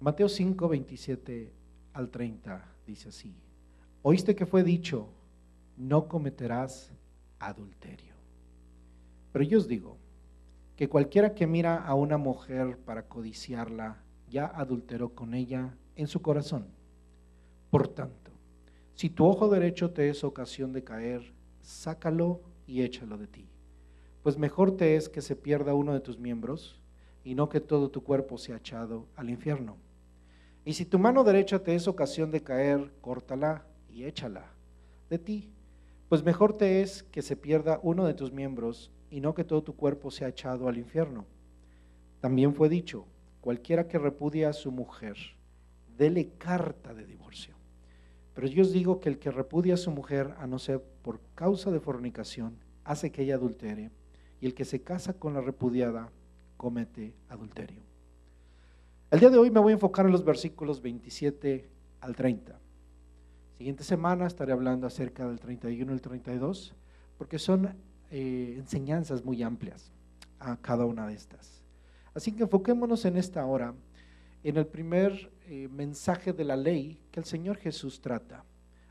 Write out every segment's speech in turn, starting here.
Mateo 5, 27 al 30 dice así: oíste que fue dicho, no cometerás adulterio. Pero yo os digo que cualquiera que mira a una mujer para codiciarla, ya adulteró con ella en su corazón. Por tanto, si tu ojo derecho te es ocasión de caer, sácalo y échalo de ti. Pues mejor te es que se pierda uno de tus miembros y no que todo tu cuerpo sea echado al infierno. Y si tu mano derecha te es ocasión de caer, córtala y échala de ti. Pues mejor te es que se pierda uno de tus miembros y no que todo tu cuerpo sea echado al infierno. También fue dicho, cualquiera que repudia a su mujer, dele carta de divorcio. Pero yo os digo que el que repudia a su mujer, a no ser por causa de fornicación, hace que ella adultere, y el que se casa con la repudiada comete adulterio. El día de hoy me voy a enfocar en los versículos 27 al 30. Siguiente semana estaré hablando acerca del 31 y el 32, porque son enseñanzas muy amplias a cada una de estas. Así que enfoquémonos en esta hora en el primer mensaje de la ley que el Señor Jesús trata.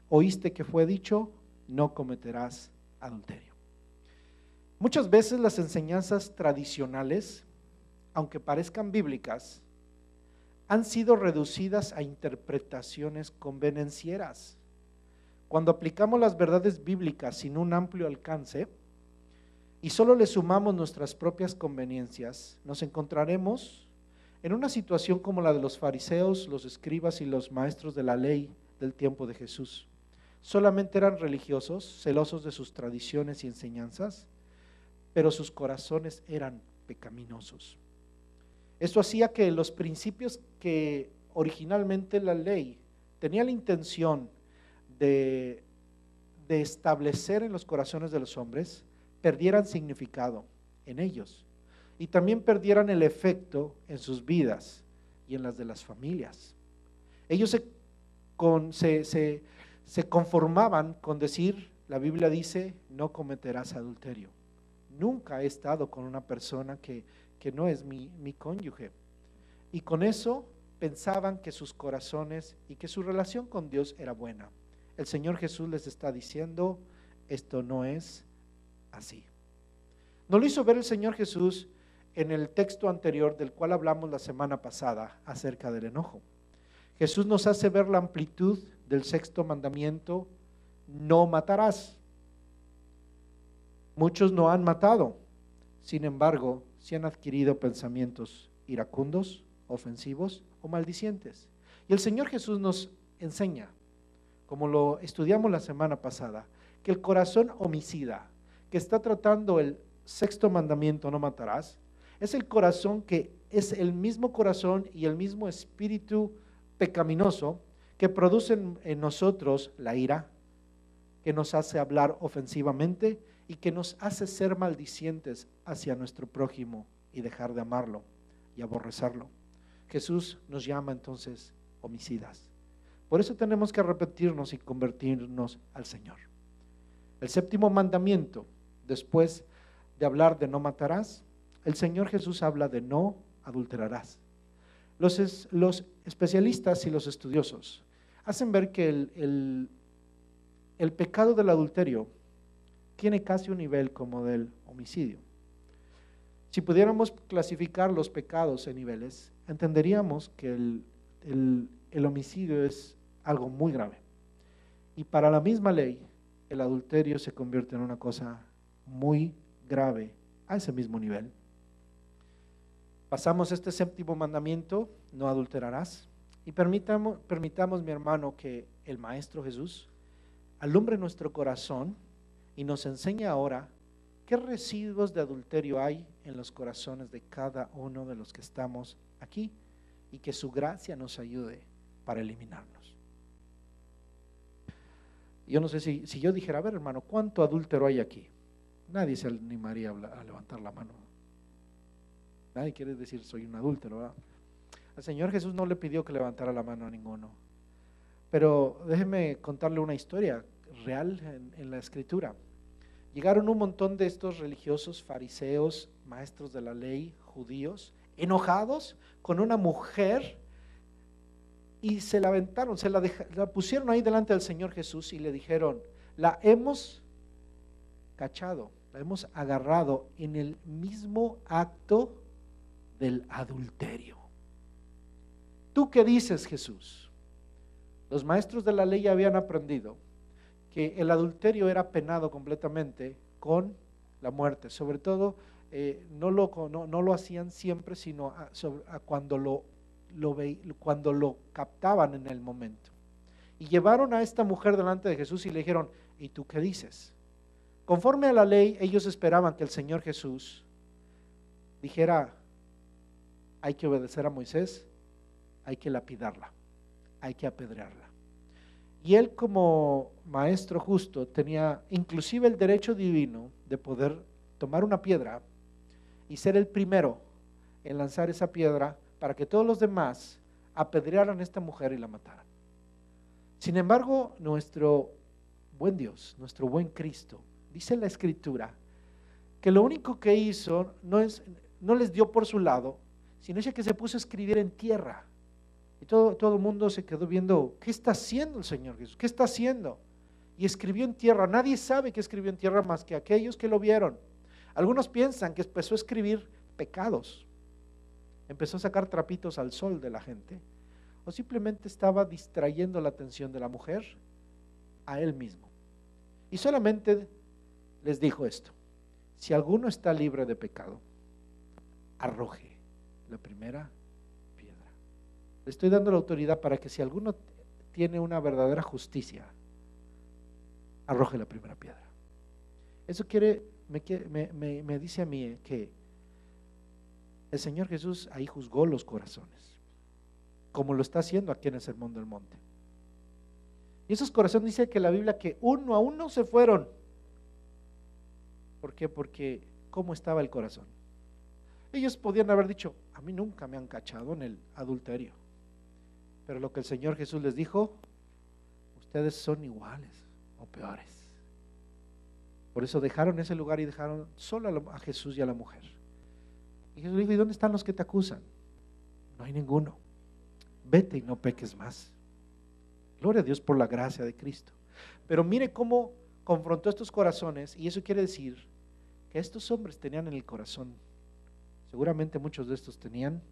Oíste que fue dicho, no cometerás adulterio. Muchas veces las enseñanzas tradicionales, aunque parezcan bíblicas, han sido reducidas a interpretaciones convenencieras. Cuando aplicamos las verdades bíblicas sin un amplio alcance y solo le sumamos nuestras propias conveniencias, nos encontraremos en una situación como la de los fariseos, los escribas y los maestros de la ley del tiempo de Jesús. Solamente eran religiosos, celosos de sus tradiciones y enseñanzas, pero sus corazones eran pecaminosos. Esto hacía que los principios que originalmente la ley tenía la intención de establecer en los corazones de los hombres, perdieran significado en ellos y también perdieran el efecto en sus vidas y en las de las familias. Ellos se conformaban con decir, la Biblia dice, no cometerás adulterio. Nunca he estado con una persona que no es mi cónyuge. Y con eso pensaban que sus corazones y que su relación con Dios era buena. El Señor Jesús les está diciendo, esto no es así. Nos lo hizo ver el Señor Jesús en el texto anterior del cual hablamos la semana pasada acerca del enojo. Jesús nos hace ver la amplitud del sexto mandamiento, no matarás. Muchos no han matado, sin embargo, sí han adquirido pensamientos iracundos, ofensivos o maldicientes. Y el Señor Jesús nos enseña, como lo estudiamos la semana pasada, que el corazón homicida, que está tratando el sexto mandamiento, no matarás, es el corazón que es el mismo corazón y el mismo espíritu pecaminoso que produce en nosotros la ira, que nos hace hablar ofensivamente y que nos hace ser maldicientes hacia nuestro prójimo y dejar de amarlo y aborrecerlo. Jesús nos llama entonces homicidas. Por eso tenemos que arrepentirnos y convertirnos al Señor. El séptimo mandamiento, después de hablar de no matarás, el Señor Jesús habla de no adulterarás. Los especialistas y los estudiosos hacen ver que el pecado del adulterio tiene casi un nivel como del homicidio. Si pudiéramos clasificar los pecados en niveles, entenderíamos que el homicidio es algo muy grave. Y para la misma ley, el adulterio se convierte en una cosa muy grave a ese mismo nivel. Pasamos este séptimo mandamiento, no adulterarás, y permitamos, mi hermano, que el Maestro Jesús alumbre nuestro corazón y nos enseña ahora qué residuos de adulterio hay en los corazones de cada uno de los que estamos aquí y que su gracia nos ayude para eliminarlos. Yo no sé si yo dijera, a ver hermano, ¿cuánto adúltero hay aquí? Nadie se animaría a levantar la mano. Nadie quiere decir soy un adúltero, ¿verdad? El Señor Jesús no le pidió que levantara la mano a ninguno. Pero déjeme contarle una historia real en la Escritura. Llegaron un montón de estos religiosos, fariseos, maestros de la ley, judíos, enojados con una mujer y se la aventaron, la pusieron ahí delante del Señor Jesús y le dijeron, la hemos cachado, la hemos agarrado en el mismo acto del adulterio. ¿Tú qué dices, Jesús? Los maestros de la ley habían aprendido que el adulterio era penado completamente con la muerte, sobre todo no lo hacían siempre, sino cuando lo captaban en el momento. Y llevaron a esta mujer delante de Jesús y le dijeron, ¿y tú qué dices? Conforme a la ley, ellos esperaban que el Señor Jesús dijera, hay que obedecer a Moisés, hay que lapidarla, hay que apedrearla. Y él, como maestro justo, tenía inclusive el derecho divino de poder tomar una piedra y ser el primero en lanzar esa piedra para que todos los demás apedrearan a esta mujer y la mataran. Sin embargo, nuestro buen Dios, nuestro buen Cristo, dice la Escritura que lo único que hizo no les dio por su lado, sino que se puso a escribir en tierra. Y todo el mundo se quedó viendo, ¿qué está haciendo el Señor Jesús? ¿Qué está haciendo? Y escribió en tierra. Nadie sabe que escribió en tierra más que aquellos que lo vieron. Algunos piensan que empezó a escribir pecados, empezó a sacar trapitos al sol de la gente, o simplemente estaba distrayendo la atención de la mujer a él mismo. Y solamente les dijo esto: si alguno está libre de pecado, arroje la primera piedra. Le estoy dando la autoridad para que si alguno tiene una verdadera justicia, arroje la primera piedra. Eso me dice a mí que el Señor Jesús ahí juzgó los corazones, como lo está haciendo aquí en el Sermón del Monte. Y esos corazones, dice que la Biblia, que uno a uno se fueron. ¿Por qué? Porque ¿cómo estaba el corazón? Ellos podían haber dicho, a mí nunca me han cachado en el adulterio. Pero lo que el Señor Jesús les dijo, ustedes son iguales o peores. Por eso dejaron ese lugar y dejaron solo a Jesús y a la mujer. Y Jesús le dijo, ¿y dónde están los que te acusan? No hay ninguno. Vete y no peques más. Gloria a Dios por la gracia de Cristo. Pero mire cómo confrontó estos corazones, y eso quiere decir que estos hombres tenían en el corazón, seguramente muchos de estos tenían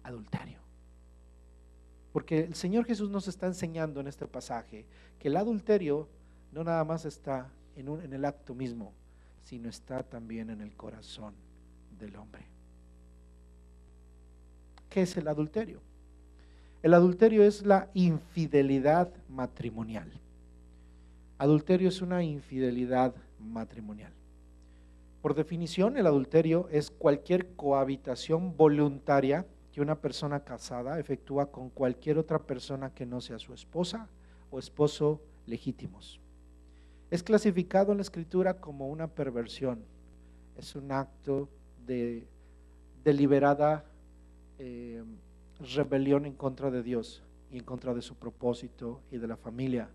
adulterio. Porque el Señor Jesús nos está enseñando en este pasaje que el adulterio no nada más está en el acto mismo, sino está también en el corazón del hombre. ¿Qué es el adulterio? El adulterio es la infidelidad matrimonial. Adulterio es una infidelidad matrimonial. Por definición, el adulterio es cualquier cohabitación voluntaria que una persona casada efectúa con cualquier otra persona que no sea su esposa o esposo legítimos. Es clasificado en la Escritura como una perversión. Es un acto de deliberada rebelión en contra de Dios y en contra de su propósito y de la familia.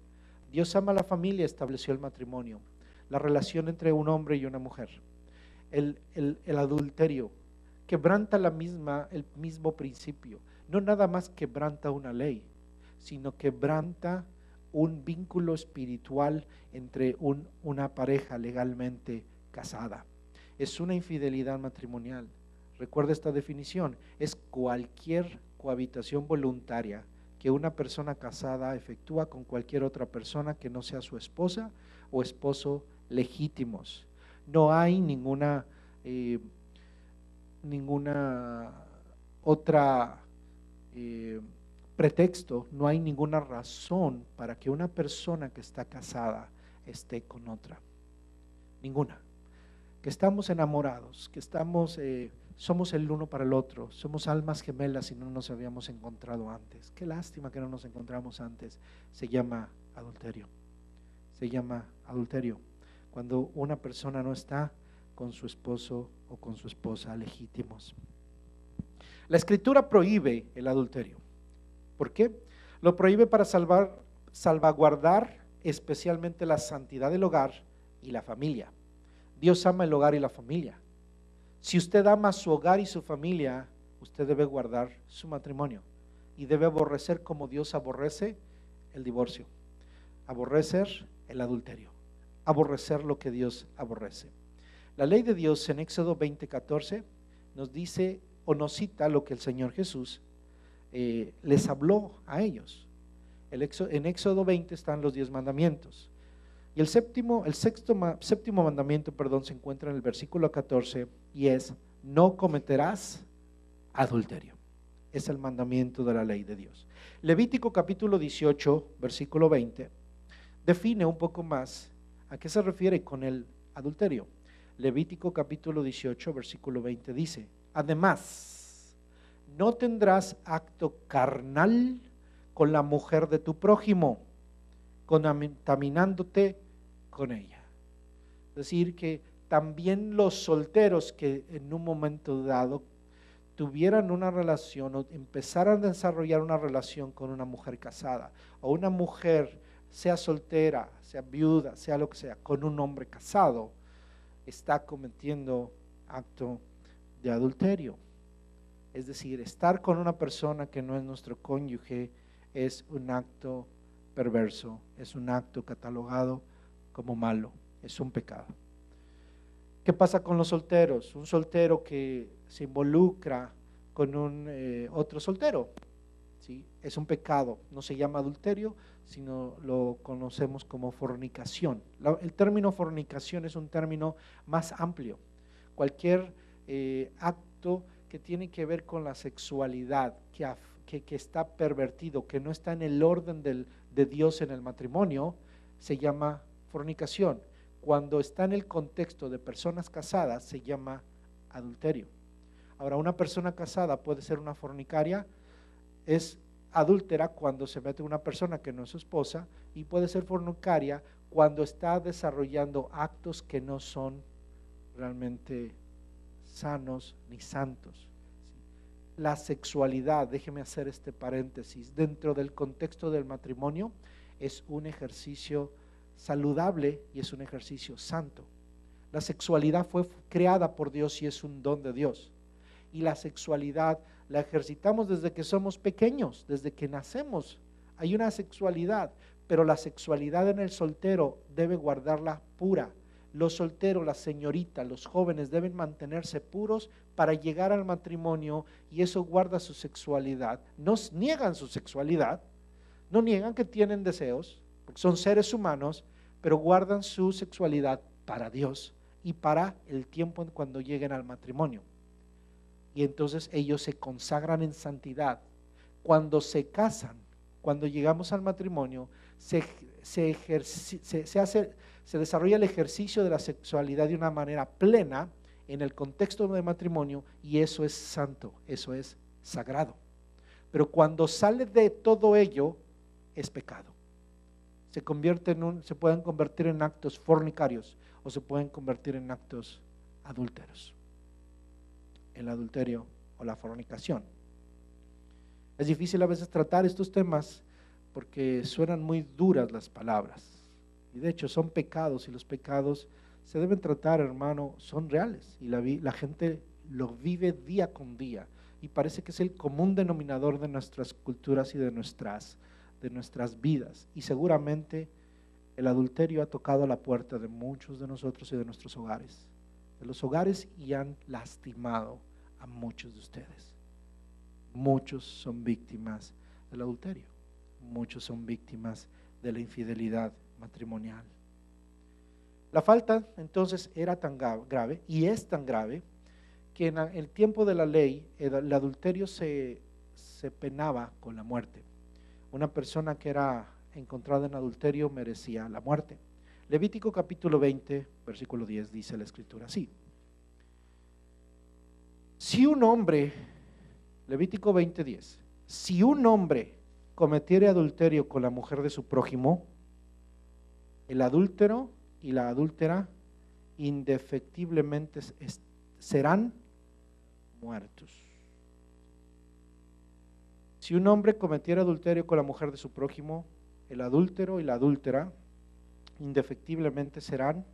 Dios ama a la familia, estableció el matrimonio, la relación entre un hombre y una mujer. El adulterio quebranta el mismo principio. No nada más quebranta una ley, sino quebranta un vínculo espiritual entre una pareja legalmente casada. Es una infidelidad matrimonial. Recuerda esta definición: es cualquier cohabitación voluntaria que una persona casada efectúa con cualquier otra persona que no sea su esposa o esposo legítimos. No hay ninguna otra pretexto, no hay ninguna razón para que una persona que está casada esté con otra. Ninguna. Que estamos enamorados, que somos el uno para el otro, somos almas gemelas y no nos habíamos encontrado antes. Qué lástima que no nos encontramos antes. Se llama adulterio. Se llama adulterio cuando una persona no está con su esposo o con su esposa legítimos. La Escritura prohíbe el adulterio. ¿Por qué? Lo prohíbe para salvaguardar especialmente la santidad del hogar y la familia. Dios ama el hogar y la familia. Si usted ama su hogar y su familia, usted debe guardar su matrimonio. y debe aborrecer como Dios aborrece el divorcio, aborrecer el adulterio, aborrecer lo que Dios aborrece. La ley de Dios en Éxodo 20:14 nos dice o nos cita lo que el Señor Jesús les habló a ellos. En Éxodo 20 están los 10 mandamientos. Y el séptimo mandamiento, se encuentra en el versículo 14 y es: no cometerás adulterio. Es el mandamiento de la ley de Dios. Levítico capítulo 18, versículo 20, define un poco más a qué se refiere con el adulterio. Levítico capítulo 18, versículo 20 dice: además, no tendrás acto carnal con la mujer de tu prójimo, contaminándote con ella. Es decir, que también los solteros que en un momento dado tuvieran una relación o empezaran a desarrollar una relación con una mujer casada, o una mujer, sea soltera, sea viuda, sea lo que sea, con un hombre casado, está cometiendo acto de adulterio. Es decir, estar con una persona que no es nuestro cónyuge es un acto perverso, es un acto catalogado como malo, es un pecado. ¿Qué pasa con los solteros? Un soltero que se involucra con un otro soltero, ¿sí? Es un pecado, no se llama adulterio, sino lo conocemos como fornicación. El término fornicación es un término más amplio. Cualquier acto que tiene que ver con la sexualidad, que está pervertido, que no está en el orden de Dios en el matrimonio, se llama fornicación. Cuando está en el contexto de personas casadas, se llama adulterio. Ahora, una persona casada puede ser una fornicaria, es adúltera cuando se mete una persona que no es su esposa, y puede ser fornicaria cuando está desarrollando actos que no son realmente sanos ni santos. La sexualidad, déjeme hacer este paréntesis, dentro del contexto del matrimonio es un ejercicio saludable y es un ejercicio santo. La sexualidad fue creada por Dios y es un don de Dios. Y la sexualidad la ejercitamos desde que somos pequeños, desde que nacemos. Hay una sexualidad, pero la sexualidad en el soltero debe guardarla pura. Los solteros, las señoritas, los jóvenes deben mantenerse puros para llegar al matrimonio, y eso guarda su sexualidad. No niegan su sexualidad, no niegan que tienen deseos, porque son seres humanos, pero guardan su sexualidad para Dios y para el tiempo cuando lleguen al matrimonio. Y entonces ellos se consagran en santidad. Cuando se casan, cuando llegamos al matrimonio, se desarrolla el ejercicio de la sexualidad de una manera plena en el contexto del matrimonio, y eso es santo, eso es sagrado. Pero cuando sale de todo ello, es pecado. Se pueden convertir en actos fornicarios o se pueden convertir en actos adúlteros. El adulterio o la fornicación. Es difícil a veces tratar estos temas porque suenan muy duras las palabras, y de hecho son pecados, y los pecados se deben tratar, hermano, son reales, y la gente lo vive día con día, y parece que es el común denominador de nuestras culturas y de nuestras vidas, y seguramente el adulterio ha tocado la puerta de muchos de nosotros y de nuestros hogares, y han lastimado a muchos de ustedes. Muchos son víctimas del adulterio, muchos son víctimas de la infidelidad matrimonial. La falta entonces era tan grave, y es tan grave, que en el tiempo de la ley el adulterio se penaba con la muerte. Una persona que era encontrada en adulterio merecía la muerte. Levítico capítulo 20, versículo 10 dice la escritura así: si un hombre, Levítico 20:10, si un hombre cometiere adulterio con la mujer de su prójimo, el adúltero y la adúltera indefectiblemente serán muertos. Si un hombre cometiera adulterio con la mujer de su prójimo, el adúltero y la adúltera indefectiblemente serán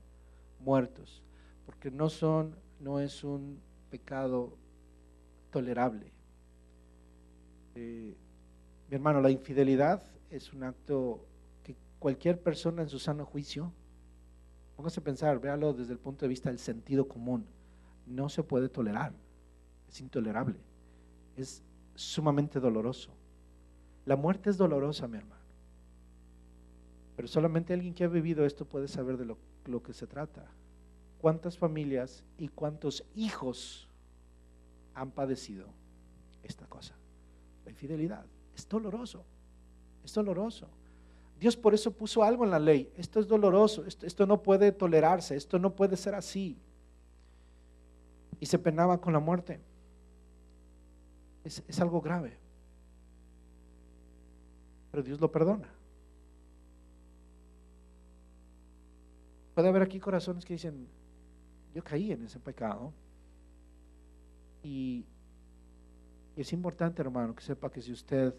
muertos, porque no es un pecado tolerable. Mi hermano, la infidelidad es un acto que cualquier persona en su sano juicio, póngase a pensar, véalo desde el punto de vista del sentido común, no se puede tolerar, es intolerable, es sumamente doloroso. La muerte es dolorosa, mi hermano, pero solamente alguien que ha vivido esto puede saber de lo que se trata. ¿Cuántas familias y cuántos hijos han padecido esta cosa? La infidelidad es doloroso, es doloroso. Dios por eso puso algo en la ley. Esto es doloroso, esto no puede tolerarse, esto no puede ser así. Y se penaba con la muerte. Es algo grave. Pero Dios lo perdona. Puede haber aquí corazones que dicen, yo caí en ese pecado. Y es importante, hermano, que sepa que si usted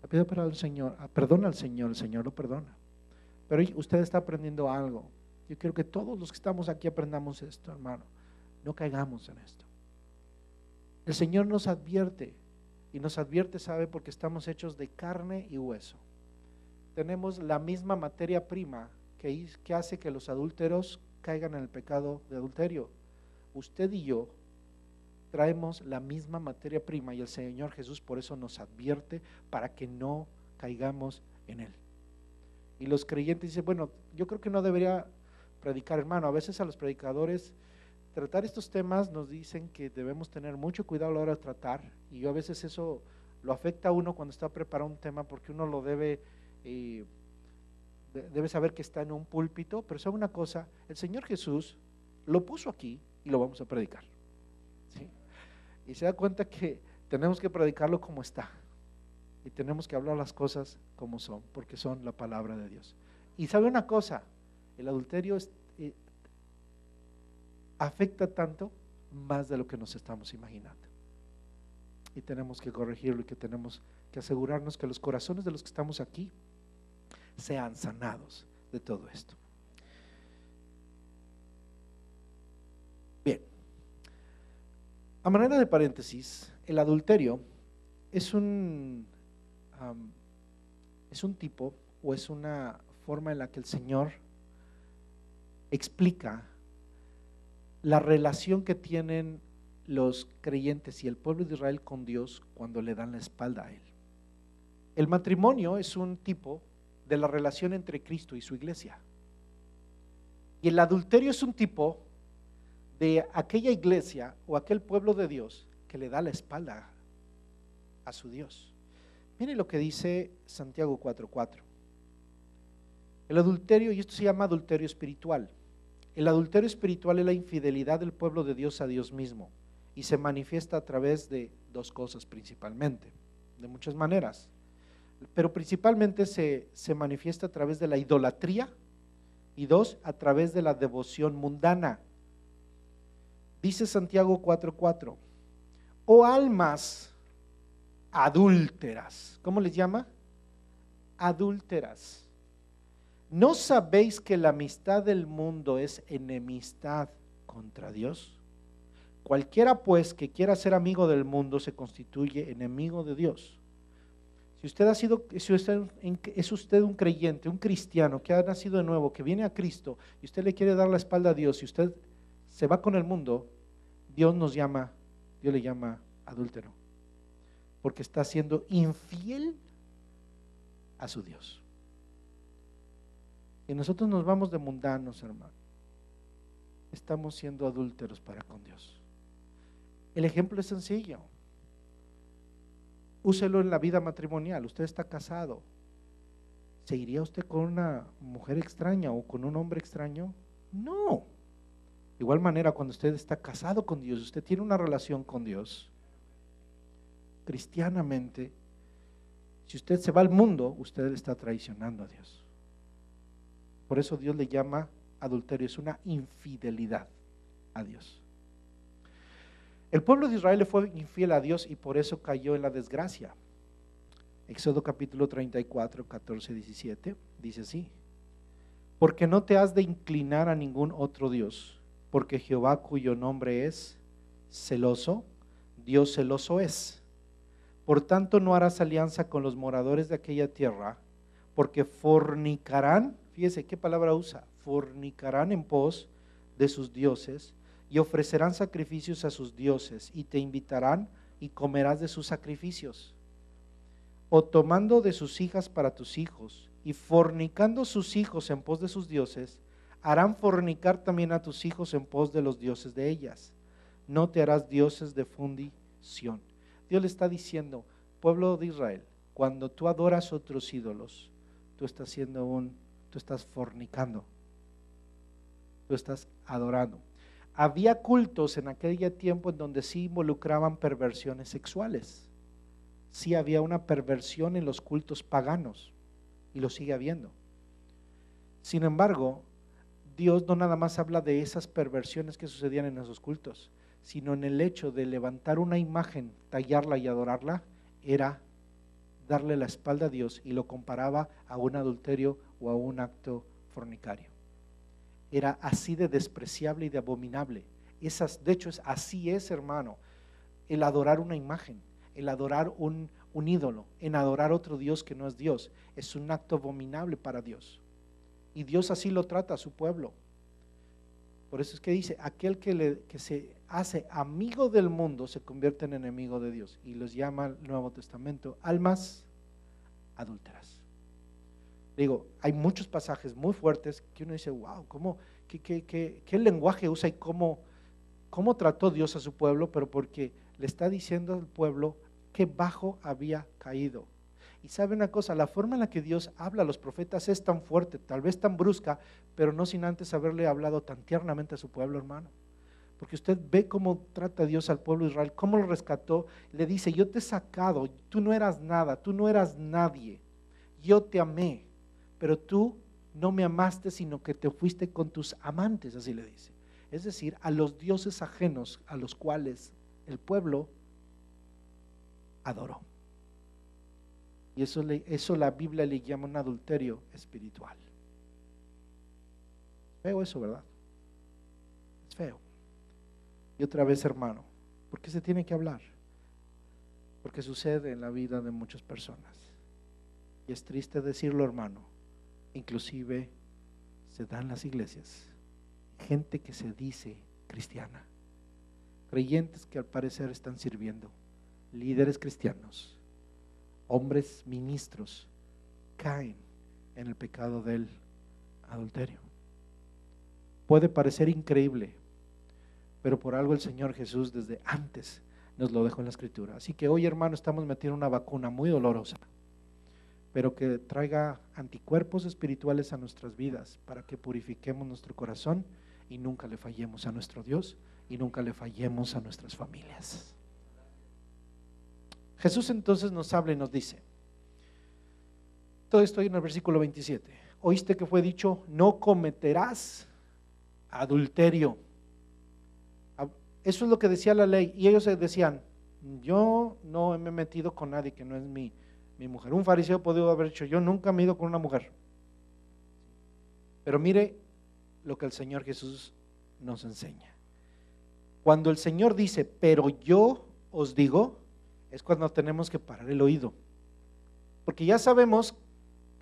le pide perdón al Señor, perdona al Señor, el Señor lo perdona. Pero usted está aprendiendo algo. Yo quiero que todos los que estamos aquí aprendamos esto, hermano. No caigamos en esto. El Señor nos advierte, y nos advierte, ¿sabe? Porque estamos hechos de carne y hueso. Tenemos la misma materia prima que hace que los adúlteros caigan en el pecado de adulterio. Usted y yo traemos la misma materia prima y el Señor Jesús por eso nos advierte para que no caigamos en él. Y los creyentes dicen, bueno, yo creo que no debería predicar, hermano. A veces a los predicadores tratar estos temas nos dicen que debemos tener mucho cuidado a la hora de tratar, y yo a veces eso lo afecta a uno cuando está preparando un tema, porque uno lo debe saber que está en un púlpito, pero sabe una cosa, el Señor Jesús lo puso aquí y lo vamos a predicar, ¿sí? Y se da cuenta que tenemos que predicarlo como está, y tenemos que hablar las cosas como son, porque son la palabra de Dios. Y sabe una cosa, el adulterio afecta tanto más de lo que nos estamos imaginando, y tenemos que corregirlo, y que tenemos que asegurarnos que los corazones de los que estamos aquí sean sanados de todo esto. Bien, a manera de paréntesis, el adulterio es un tipo, o es una forma en la que el Señor explica la relación que tienen los creyentes y el pueblo de Israel con Dios cuando le dan la espalda a Él. El matrimonio es un tipo de la relación entre Cristo y su iglesia, y el adulterio es un tipo de aquella iglesia o aquel pueblo de Dios que le da la espalda a su Dios. Miren lo que dice Santiago 4:4. El adulterio, y esto se llama adulterio espiritual. El adulterio espiritual es la infidelidad del pueblo de Dios a Dios mismo, y se manifiesta a través de dos cosas principalmente, de muchas maneras, pero principalmente se manifiesta a través de la idolatría, y dos, a través de la devoción mundana. Dice Santiago 4:4, oh almas adúlteras, ¿cómo les llama? Adúlteras. ¿No sabéis que la amistad del mundo es enemistad contra Dios? Cualquiera pues que quiera ser amigo del mundo se constituye enemigo de Dios. Si es usted un creyente, un cristiano que ha nacido de nuevo, que viene a Cristo, y usted le quiere dar la espalda a Dios, y usted se va con el mundo, Dios le llama adúltero, porque está siendo infiel a su Dios. Y nosotros nos vamos de mundanos, hermano. Estamos siendo adúlteros para con Dios. El ejemplo es sencillo. Úselo en la vida matrimonial. Usted está casado. ¿Se iría usted con una mujer extraña o con un hombre extraño? No. De igual manera, cuando usted está casado con Dios, usted tiene una relación con Dios, cristianamente, si usted se va al mundo, usted está traicionando a Dios. Por eso Dios le llama adulterio, es una infidelidad a Dios. El pueblo de Israel le fue infiel a Dios y por eso cayó en la desgracia. Éxodo capítulo 34, 14, 17, dice así: porque no te has de inclinar a ningún otro Dios, porque Jehová, cuyo nombre es celoso, Dios celoso es. Por tanto, no harás alianza con los moradores de aquella tierra, porque fornicarán, fíjese qué palabra usa, fornicarán en pos de sus dioses y ofrecerán sacrificios a sus dioses y te invitarán y comerás de sus sacrificios. O tomando de sus hijas para tus hijos y fornicando sus hijos en pos de sus dioses, harán fornicar también a tus hijos en pos de los dioses de ellas. No te harás dioses de fundición. Dios le está diciendo, pueblo de Israel, cuando tú adoras otros ídolos, tú estás fornicando, tú estás adorando. Había cultos en aquel tiempo en donde sí involucraban perversiones sexuales. Sí había una perversión en los cultos paganos y lo sigue habiendo. Sin embargo, Dios no nada más habla de esas perversiones que sucedían en esos cultos, sino en el hecho de levantar una imagen, tallarla y adorarla, era darle la espalda a Dios, y lo comparaba a un adulterio o a un acto fornicario. Era así de despreciable y de abominable. De hecho, así es, hermano, el adorar una imagen, el adorar un ídolo, en adorar otro Dios que no es Dios, es un acto abominable para Dios. Y Dios así lo trata a su pueblo. Por eso es que dice, aquel que se hace amigo del mundo se convierte en enemigo de Dios, y los llama el Nuevo Testamento almas adúlteras. Digo, hay muchos pasajes muy fuertes que uno dice, wow, qué lenguaje usa y cómo trató Dios a su pueblo, pero porque le está diciendo al pueblo que bajo había caído. Y sabe una cosa, la forma en la que Dios habla a los profetas es tan fuerte, tal vez tan brusca, pero no sin antes haberle hablado tan tiernamente a su pueblo, hermano. Porque usted ve cómo trata Dios al pueblo de Israel, cómo lo rescató. Le dice, yo te he sacado, tú no eras nada, tú no eras nadie, yo te amé, pero tú no me amaste, sino que te fuiste con tus amantes, así le dice. Es decir, a los dioses ajenos a los cuales el pueblo adoró. Y eso la Biblia le llama un adulterio espiritual. Feo eso, ¿verdad? Es feo. Y otra vez, hermano, ¿por qué se tiene que hablar? Porque sucede en la vida de muchas personas. Y es triste decirlo, hermano, inclusive se da en las iglesias. Gente que se dice cristiana, creyentes que al parecer están sirviendo, líderes cristianos, hombres ministros, caen en el pecado del adulterio. Puede parecer increíble, pero por algo el Señor Jesús desde antes nos lo dejó en la Escritura. Así que hoy, hermano, estamos metiendo una vacuna muy dolorosa, pero que traiga anticuerpos espirituales a nuestras vidas para que purifiquemos nuestro corazón y nunca le fallemos a nuestro Dios y nunca le fallemos a nuestras familias. Jesús entonces nos habla y nos dice, todo esto en el versículo 27, oíste que fue dicho, no cometerás adulterio. Eso es lo que decía la ley, y ellos decían, yo no me he metido con nadie que no es mi mujer. Un fariseo podría haber dicho, yo nunca me he ido con una mujer. Pero mire lo que el Señor Jesús nos enseña. Cuando el Señor dice, pero yo os digo, es cuando tenemos que parar el oído, porque ya sabemos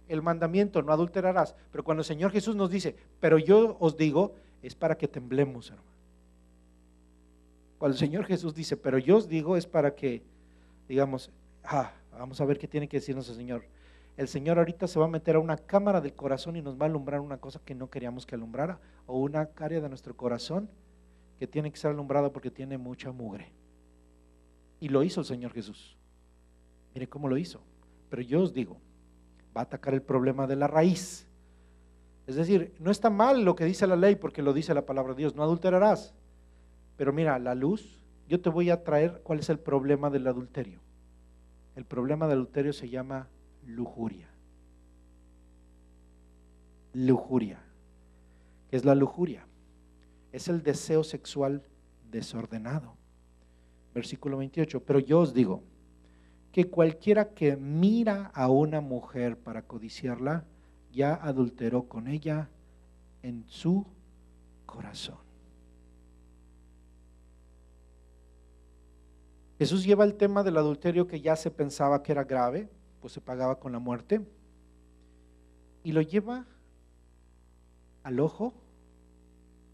el mandamiento, no adulterarás, pero cuando el Señor Jesús nos dice, pero yo os digo, es para que temblemos, hermano. Cuando el Señor Jesús dice, pero yo os digo, es para que digamos, vamos a ver qué tiene que decirnos el Señor. El Señor ahorita se va a meter a una cámara del corazón y nos va a alumbrar una cosa que no queríamos que alumbrara, o una área de nuestro corazón que tiene que ser alumbrada porque tiene mucha mugre. Y lo hizo el Señor Jesús. Mire cómo lo hizo. Pero yo os digo, va a atacar el problema de la raíz. Es decir, no está mal lo que dice la ley porque lo dice la palabra de Dios, no adulterarás. Pero mira, la luz, yo te voy a traer cuál es el problema del adulterio. El problema del adulterio se llama lujuria. Lujuria. ¿Qué es la lujuria? Es el deseo sexual desordenado. Versículo 28, pero yo os digo que cualquiera que mira a una mujer para codiciarla, ya adulteró con ella en su corazón. Jesús lleva el tema del adulterio que ya se pensaba que era grave, pues se pagaba con la muerte, y lo lleva al ojo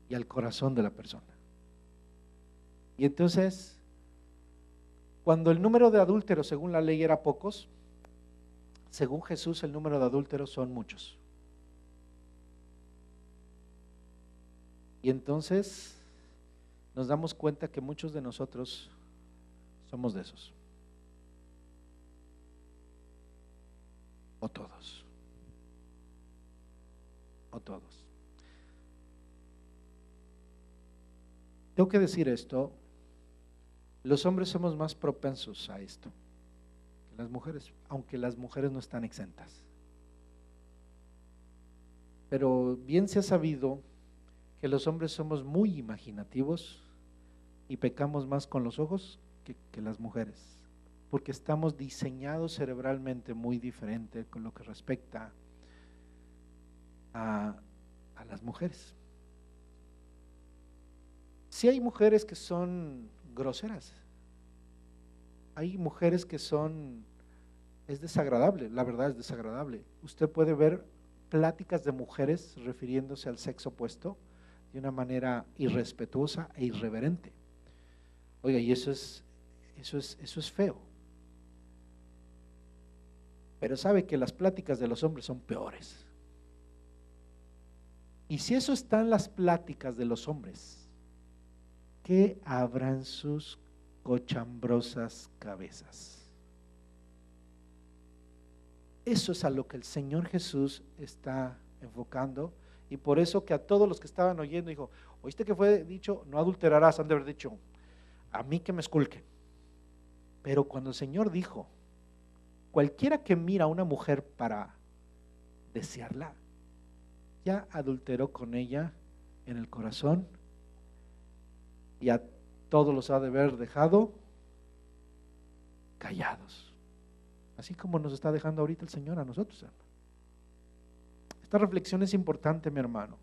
y al corazón de la persona. Y entonces, cuando el número de adúlteros según la ley era pocos, según Jesús el número de adúlteros son muchos. Y entonces nos damos cuenta que muchos de nosotros somos de esos. O todos. O todos. Tengo que decir esto, los hombres somos más propensos a esto que las mujeres, aunque las mujeres no están exentas. Pero bien se ha sabido que los hombres somos muy imaginativos y pecamos más con los ojos que las mujeres, porque estamos diseñados cerebralmente muy diferente con lo que respecta a las mujeres. Sí hay mujeres que son groseras, hay mujeres que es desagradable, la verdad es desagradable. Usted puede ver pláticas de mujeres refiriéndose al sexo opuesto de una manera irrespetuosa e irreverente. Oiga, y eso es feo. Pero sabe que las pláticas de los hombres son peores. Y si eso está en las pláticas de los hombres, ¿qué habrá en sus cochambrosas cabezas? Eso es a lo que el Señor Jesús está enfocando. Y por eso que a todos los que estaban oyendo dijo, ¿oíste que fue dicho? No adulterarás, han de haber dicho, a mí que me esculquen. Pero cuando el Señor dijo, cualquiera que mira a una mujer para desearla, ya adulteró con ella en el corazón y a todos los ha de haber dejado callados. Así como nos está dejando ahorita el Señor a nosotros, hermano. Esta reflexión es importante, mi hermano,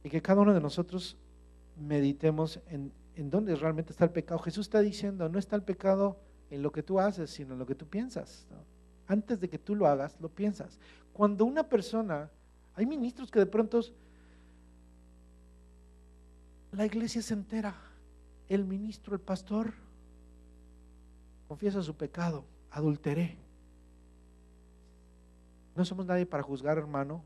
y que cada uno de nosotros meditemos en dónde realmente está el pecado. Jesús está diciendo, no está el pecado en lo que tú haces, sino en lo que tú piensas, ¿no? Antes de que tú lo hagas, lo piensas. Cuando una persona, hay ministros que de pronto la iglesia se entera, el ministro, el pastor, confiesa su pecado, adulteré. No somos nadie para juzgar, hermano,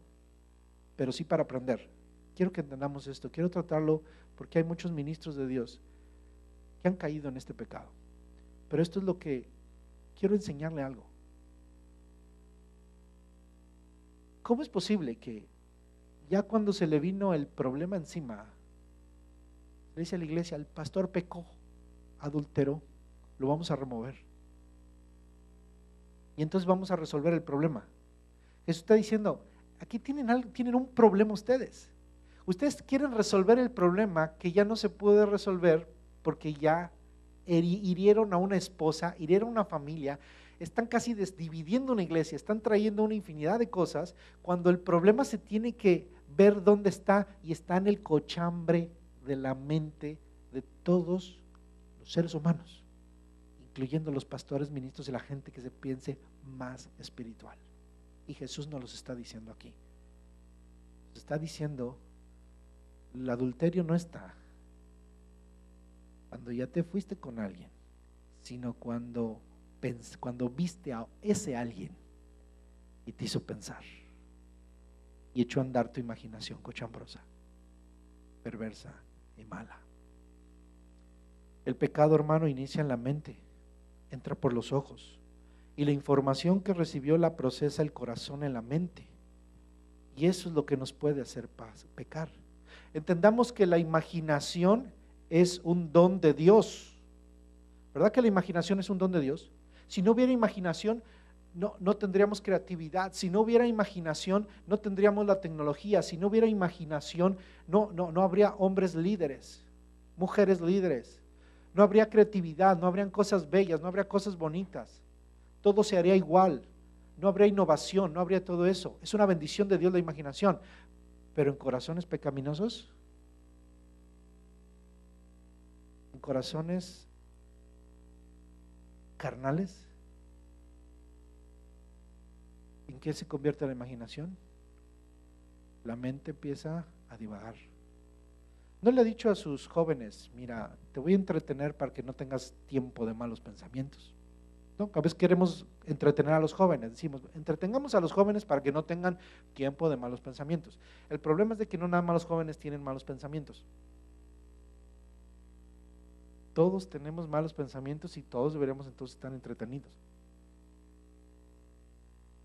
pero sí para aprender. Quiero que entendamos esto, quiero tratarlo porque hay muchos ministros de Dios que han caído en este pecado. Pero esto es lo que quiero enseñarle algo. ¿Cómo es posible que ya cuando se le vino el problema encima, le dice a la iglesia, el pastor pecó, adulteró, lo vamos a remover? Y entonces vamos a resolver el problema. Jesús está diciendo, aquí tienen un problema ustedes. Ustedes quieren resolver el problema que ya no se puede resolver porque ya hirieron a una esposa, hirieron a una familia, están casi desdividiendo una iglesia, están trayendo una infinidad de cosas, cuando el problema se tiene que ver dónde está, y está en el cochambre de la mente de todos los seres humanos, incluyendo los pastores, ministros y la gente que se piense más espiritual. Y Jesús nos los está diciendo aquí. Nos está diciendo, el adulterio no está cuando ya te fuiste con alguien, sino cuando viste a ese alguien y te hizo pensar y echó a andar tu imaginación cochambrosa, perversa y mala. El pecado, hermano, inicia en la mente, entra por los ojos, y la información que recibió la procesa el corazón en la mente, y eso es lo que nos puede hacer pecar. Entendamos que la imaginación es un don de Dios. ¿Verdad que la imaginación es un don de Dios? Si no hubiera imaginación, no tendríamos creatividad. Si no hubiera imaginación, no tendríamos la tecnología. Si no hubiera imaginación, no habría hombres líderes, mujeres líderes. No habría creatividad, no habrían cosas bellas, no habría cosas bonitas. Todo se haría igual. No habría innovación, no habría todo eso. Es una bendición de Dios la imaginación. Pero en corazones pecaminosos, en corazones carnales. ¿En qué se convierte la imaginación? La mente empieza a divagar. ¿No le ha dicho a sus jóvenes, mira, te voy a entretener para que no tengas tiempo de malos pensamientos? ¿No? A veces queremos entretener a los jóvenes, decimos, entretengamos a los jóvenes para que no tengan tiempo de malos pensamientos. El problema es de que no nada más los jóvenes tienen malos pensamientos. Todos tenemos malos pensamientos y todos deberíamos entonces estar entretenidos.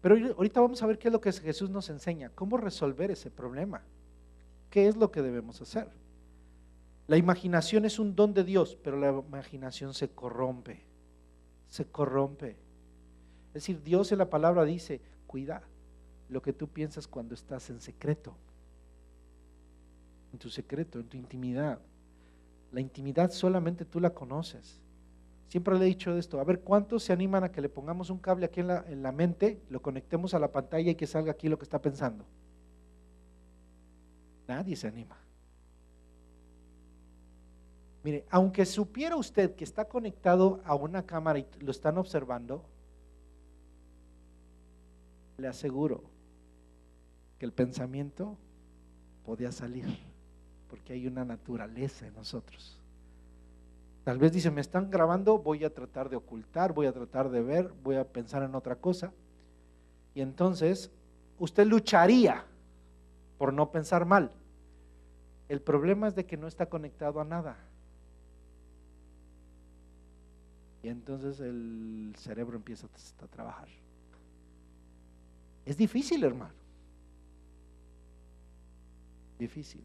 Pero ahorita vamos a ver qué es lo que Jesús nos enseña, cómo resolver ese problema, qué es lo que debemos hacer. La imaginación es un don de Dios, pero la imaginación se corrompe, se corrompe. Es decir, Dios en la palabra dice, cuida lo que tú piensas cuando estás en secreto, en tu secreto, en tu intimidad. La intimidad solamente tú la conoces. Siempre le he dicho esto, a ver cuántos se animan a que le pongamos un cable aquí en la mente, lo conectemos a la pantalla y que salga aquí lo que está pensando. Nadie se anima. Mire, aunque supiera usted que está conectado a una cámara y lo están observando, le aseguro que el pensamiento podía salir, porque hay una naturaleza en nosotros. Tal vez dice, me están grabando, voy a tratar de ocultar, voy a tratar de ver, voy a pensar en otra cosa. Y entonces, usted lucharía por no pensar mal. El problema es de que no está conectado a nada. Y entonces el cerebro empieza a trabajar. Es difícil, hermano. Difícil.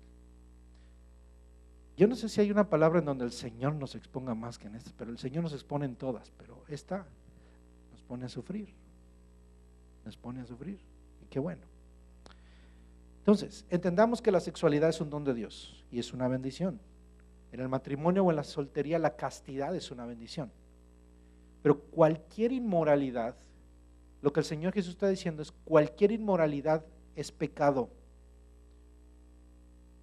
Yo no sé si hay una palabra en donde el Señor nos exponga más que en esta, pero el Señor nos expone en todas, pero esta nos pone a sufrir. Nos pone a sufrir. Y qué bueno. Entonces, entendamos que la sexualidad es un don de Dios y es una bendición. En el matrimonio o en la soltería la castidad es una bendición. Pero cualquier inmoralidad, lo que el Señor Jesús está diciendo es cualquier inmoralidad es pecado.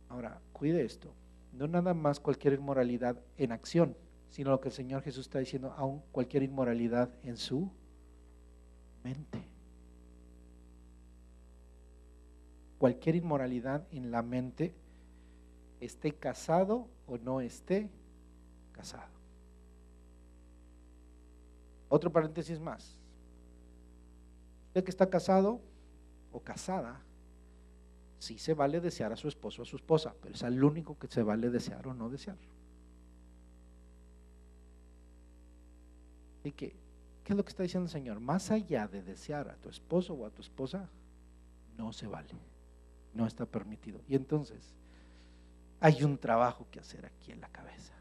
Ahora, cuide esto, no nada más cualquier inmoralidad en acción, sino lo que el Señor Jesús está diciendo, aún cualquier inmoralidad en su mente. Cualquier inmoralidad en la mente, esté casado o no esté casado. Otro paréntesis más. Usted que está casado o casada, sí se vale desear a su esposo o a su esposa, pero es el único que se vale desear o no desear. ¿Y qué es lo que está diciendo el Señor? Más allá de desear a tu esposo o a tu esposa, no se vale, no está permitido. Y entonces, hay un trabajo que hacer aquí en la cabeza.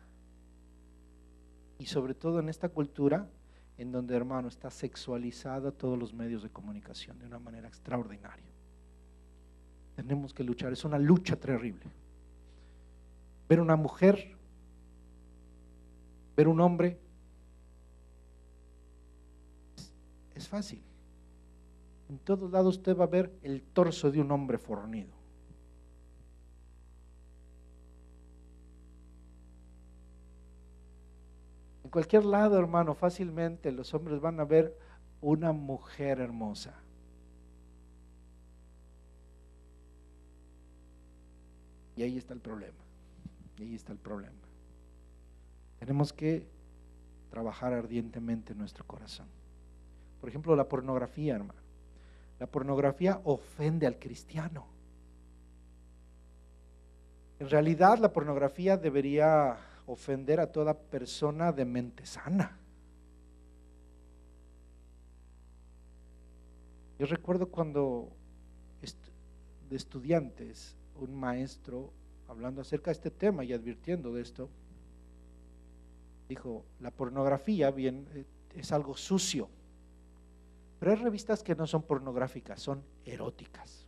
Y sobre todo en esta cultura, en donde, hermano, está sexualizada todos los medios de comunicación de una manera extraordinaria. Tenemos que luchar, es una lucha terrible. Ver una mujer, ver un hombre, es fácil. En todos lados usted va a ver el torso de un hombre fornido. En cualquier lado, hermano, fácilmente los hombres van a ver una mujer hermosa. Y ahí está el problema. Y ahí está el problema. Tenemos que trabajar ardientemente en nuestro corazón. Por ejemplo, la pornografía, hermano. La pornografía ofende al cristiano. En realidad, la pornografía debería ofender a toda persona de mente sana. Yo recuerdo cuando de estudiantes, un maestro hablando acerca de este tema y advirtiendo de esto, dijo, la pornografía bien es algo sucio, pero hay revistas que no son pornográficas, son eróticas.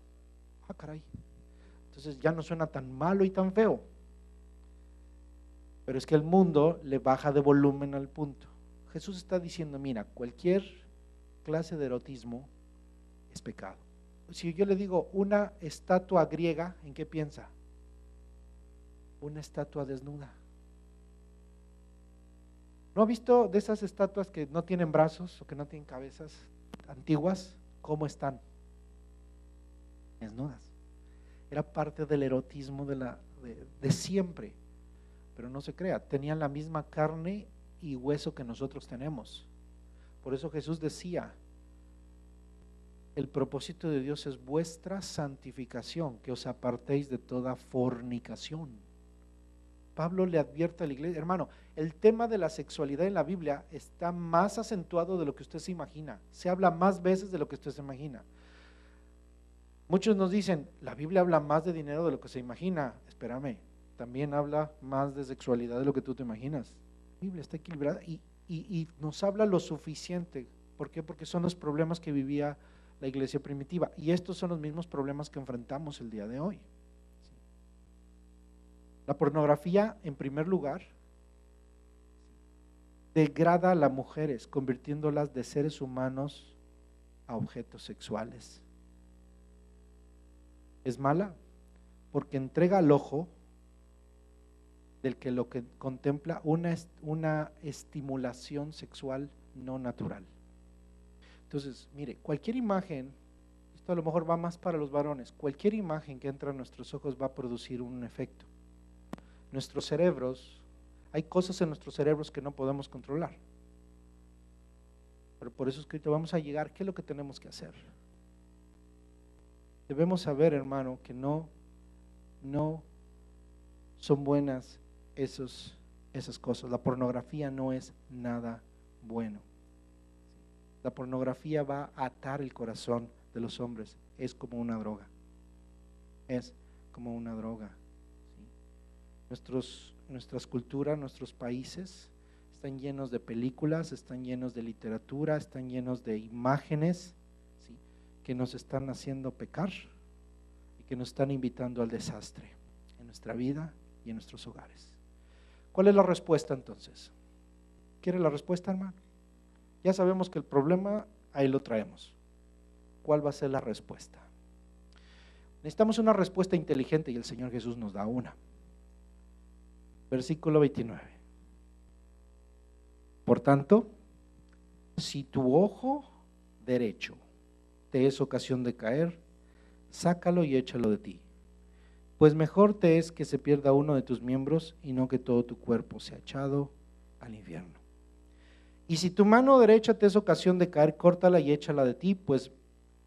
Ah, caray. Entonces ya no suena tan malo y tan feo. Pero es que el mundo le baja de volumen al punto. Jesús está diciendo, mira, cualquier clase de erotismo es pecado. Si yo le digo una estatua griega, ¿en qué piensa? Una estatua desnuda. ¿No ha visto de esas estatuas que no tienen brazos o que no tienen cabezas antiguas? ¿Cómo están? Desnudas. Era parte del erotismo de siempre, pero no se crea, tenían la misma carne y hueso que nosotros tenemos. Por eso Jesús decía, el propósito de Dios es vuestra santificación, que os apartéis de toda fornicación. Pablo le advierte a la iglesia, hermano, el tema de la sexualidad en la Biblia está más acentuado de lo que usted se imagina, se habla más veces de lo que usted se imagina. Muchos nos dicen, la Biblia habla más de dinero de lo que se imagina. Espérame, también habla más de sexualidad de lo que tú te imaginas. La Biblia está equilibrada y nos habla lo suficiente. ¿Por qué? Porque son los problemas que vivía la iglesia primitiva y estos son los mismos problemas que enfrentamos el día de hoy. La pornografía, en primer lugar, degrada a las mujeres, convirtiéndolas de seres humanos a objetos sexuales. Es mala porque entrega al ojo del que lo que contempla una estimulación sexual no natural. Entonces, mire, cualquier imagen, esto a lo mejor va más para los varones, cualquier imagen que entra a nuestros ojos va a producir un efecto. Nuestros cerebros, hay cosas en nuestros cerebros que no podemos controlar. Pero por eso es que vamos a llegar, ¿qué es lo que tenemos que hacer? Debemos saber, hermano, que no son buenas esas cosas. La pornografía no es nada bueno. La pornografía va a atar el corazón de los hombres. Es como una droga. Es como una droga. Nuestras culturas, nuestros países están llenos de películas, están llenos de literatura, están llenos de imágenes, ¿sí?, que nos están haciendo pecar y que nos están invitando al desastre en nuestra vida y en nuestros hogares. ¿Cuál es la respuesta entonces? ¿Quiere la respuesta, hermano? Ya sabemos que el problema ahí lo traemos. ¿Cuál va a ser la respuesta? Necesitamos una respuesta inteligente y el Señor Jesús nos da una. Versículo 29. Por tanto, si tu ojo derecho te es ocasión de caer, sácalo y échalo de ti. Pues mejor te es que se pierda uno de tus miembros y no que todo tu cuerpo sea echado al infierno. Y si tu mano derecha te es ocasión de caer, córtala y échala de ti, pues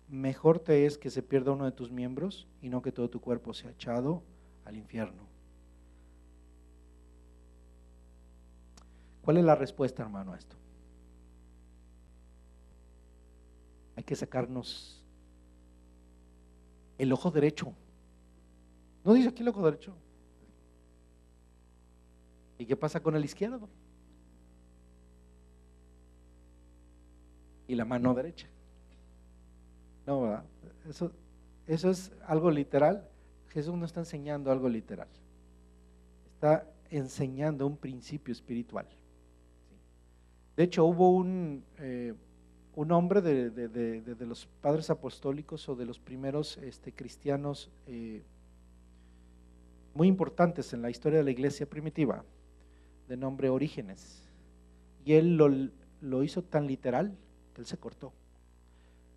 mejor te es que se pierda uno de tus miembros y no que todo tu cuerpo sea echado al infierno. ¿Cuál es la respuesta, hermano, a esto? Hay que sacarnos el ojo derecho. ¿No dice aquí el ojo derecho? ¿Y qué pasa con el izquierdo? Y la mano derecha. No, ¿verdad? Eso es algo literal. Jesús no está enseñando algo literal. Está enseñando un principio espiritual. De hecho, hubo un hombre de los padres apostólicos o de los primeros cristianos muy importantes en la historia de la iglesia primitiva, de nombre Orígenes, y él lo hizo tan literal que él se cortó.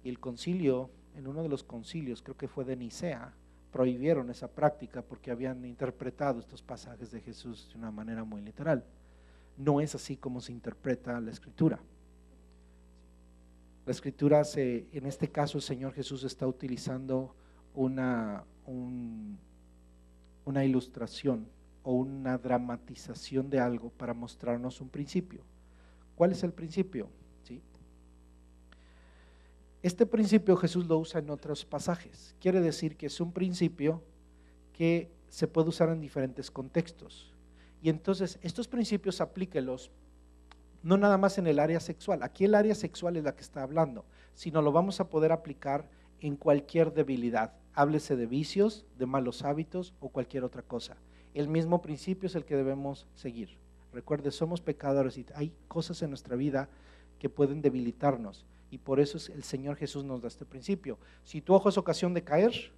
Y el concilio, en uno de los concilios, creo que fue de Nicea, prohibieron esa práctica porque habían interpretado estos pasajes de Jesús de una manera muy literal. No es así como se interpreta la Escritura. La Escritura, en este caso, el Señor Jesús está utilizando una ilustración o una dramatización de algo para mostrarnos un principio. ¿Cuál es el principio? ¿Sí? Este principio Jesús lo usa en otros pasajes. Quiere decir que es un principio que se puede usar en diferentes contextos. Y entonces estos principios aplíquelos no nada más en el área sexual. Aquí el área sexual es la que está hablando, sino lo vamos a poder aplicar en cualquier debilidad. Háblese de vicios, de malos hábitos o cualquier otra cosa. El mismo principio es el que debemos seguir. Recuerde, somos pecadores y hay cosas en nuestra vida que pueden debilitarnos. Y por eso el Señor Jesús nos da este principio. Si tu ojo es ocasión de caer,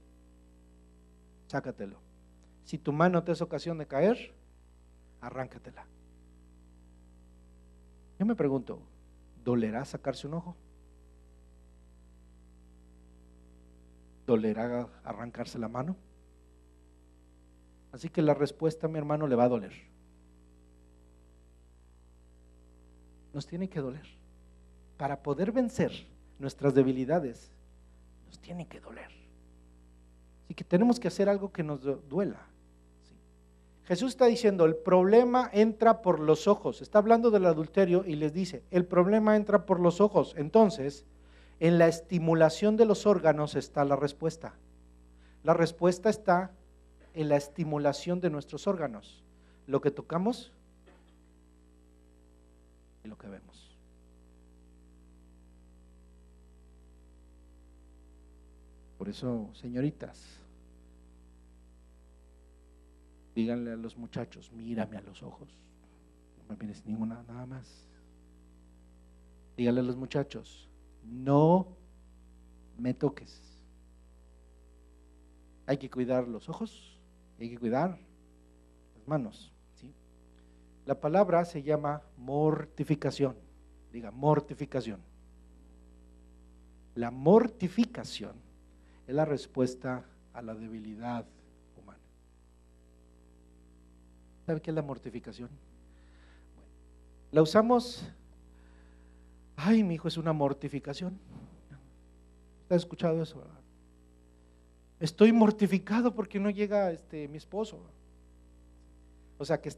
sácatelo. Si tu mano te es ocasión de caer, arráncatela. Yo me pregunto, ¿dolerá sacarse un ojo? ¿Dolerá arrancarse la mano? Así que la respuesta, mi hermano, le va a doler. Nos tiene que doler. Para poder vencer nuestras debilidades, nos tiene que doler. Así que tenemos que hacer algo que nos duela. ¿Sí? Jesús está diciendo, el problema entra por los ojos. Está hablando del adulterio y les dice, el problema entra por los ojos. Entonces, en la estimulación de los órganos está la respuesta. La respuesta está en la estimulación de nuestros órganos. Lo que tocamos y lo que vemos. Por eso, señoritas, díganle a los muchachos, mírame a los ojos, no me mires ninguna, nada más. Díganle a los muchachos, no me toques. Hay que cuidar los ojos, hay que cuidar las manos, ¿sí? La palabra se llama mortificación. Diga, mortificación. La mortificación es la respuesta a la debilidad humana. ¿Sabe qué es la mortificación? Bueno, la usamos, ay, mi hijo es una mortificación. ¿Usted ha escuchado eso, verdad? Estoy mortificado porque no llega mi esposo. O sea que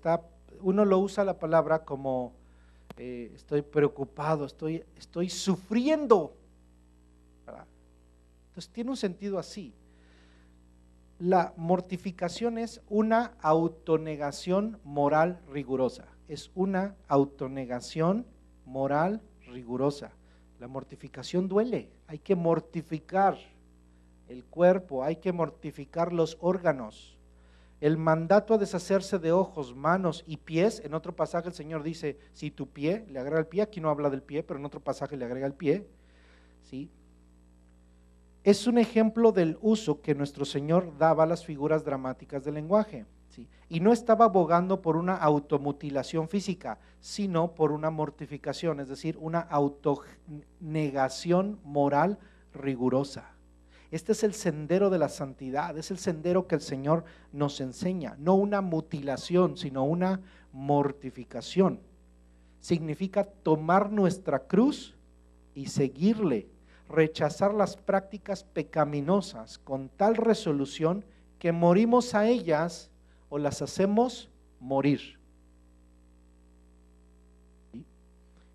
uno lo usa la palabra como estoy preocupado, estoy sufriendo, ¿verdad? Entonces tiene un sentido así. La mortificación es una autonegación moral rigurosa. Es una autonegación moral rigurosa. La mortificación duele, hay que mortificar el cuerpo, hay que mortificar los órganos. El mandato a deshacerse de ojos, manos y pies, en otro pasaje el Señor dice, si tu pie, le agrega el pie, aquí no habla del pie, pero en otro pasaje le agrega el pie, ¿sí? Es un ejemplo del uso que nuestro Señor daba a las figuras dramáticas del lenguaje, ¿sí? Y no estaba abogando por una automutilación física, sino por una mortificación, es decir, una autonegación moral rigurosa. Este es el sendero de la santidad, es el sendero que el Señor nos enseña, no una mutilación, sino una mortificación. Significa tomar nuestra cruz y seguirle, rechazar las prácticas pecaminosas con tal resolución que morimos a ellas o las hacemos morir. ¿Sí?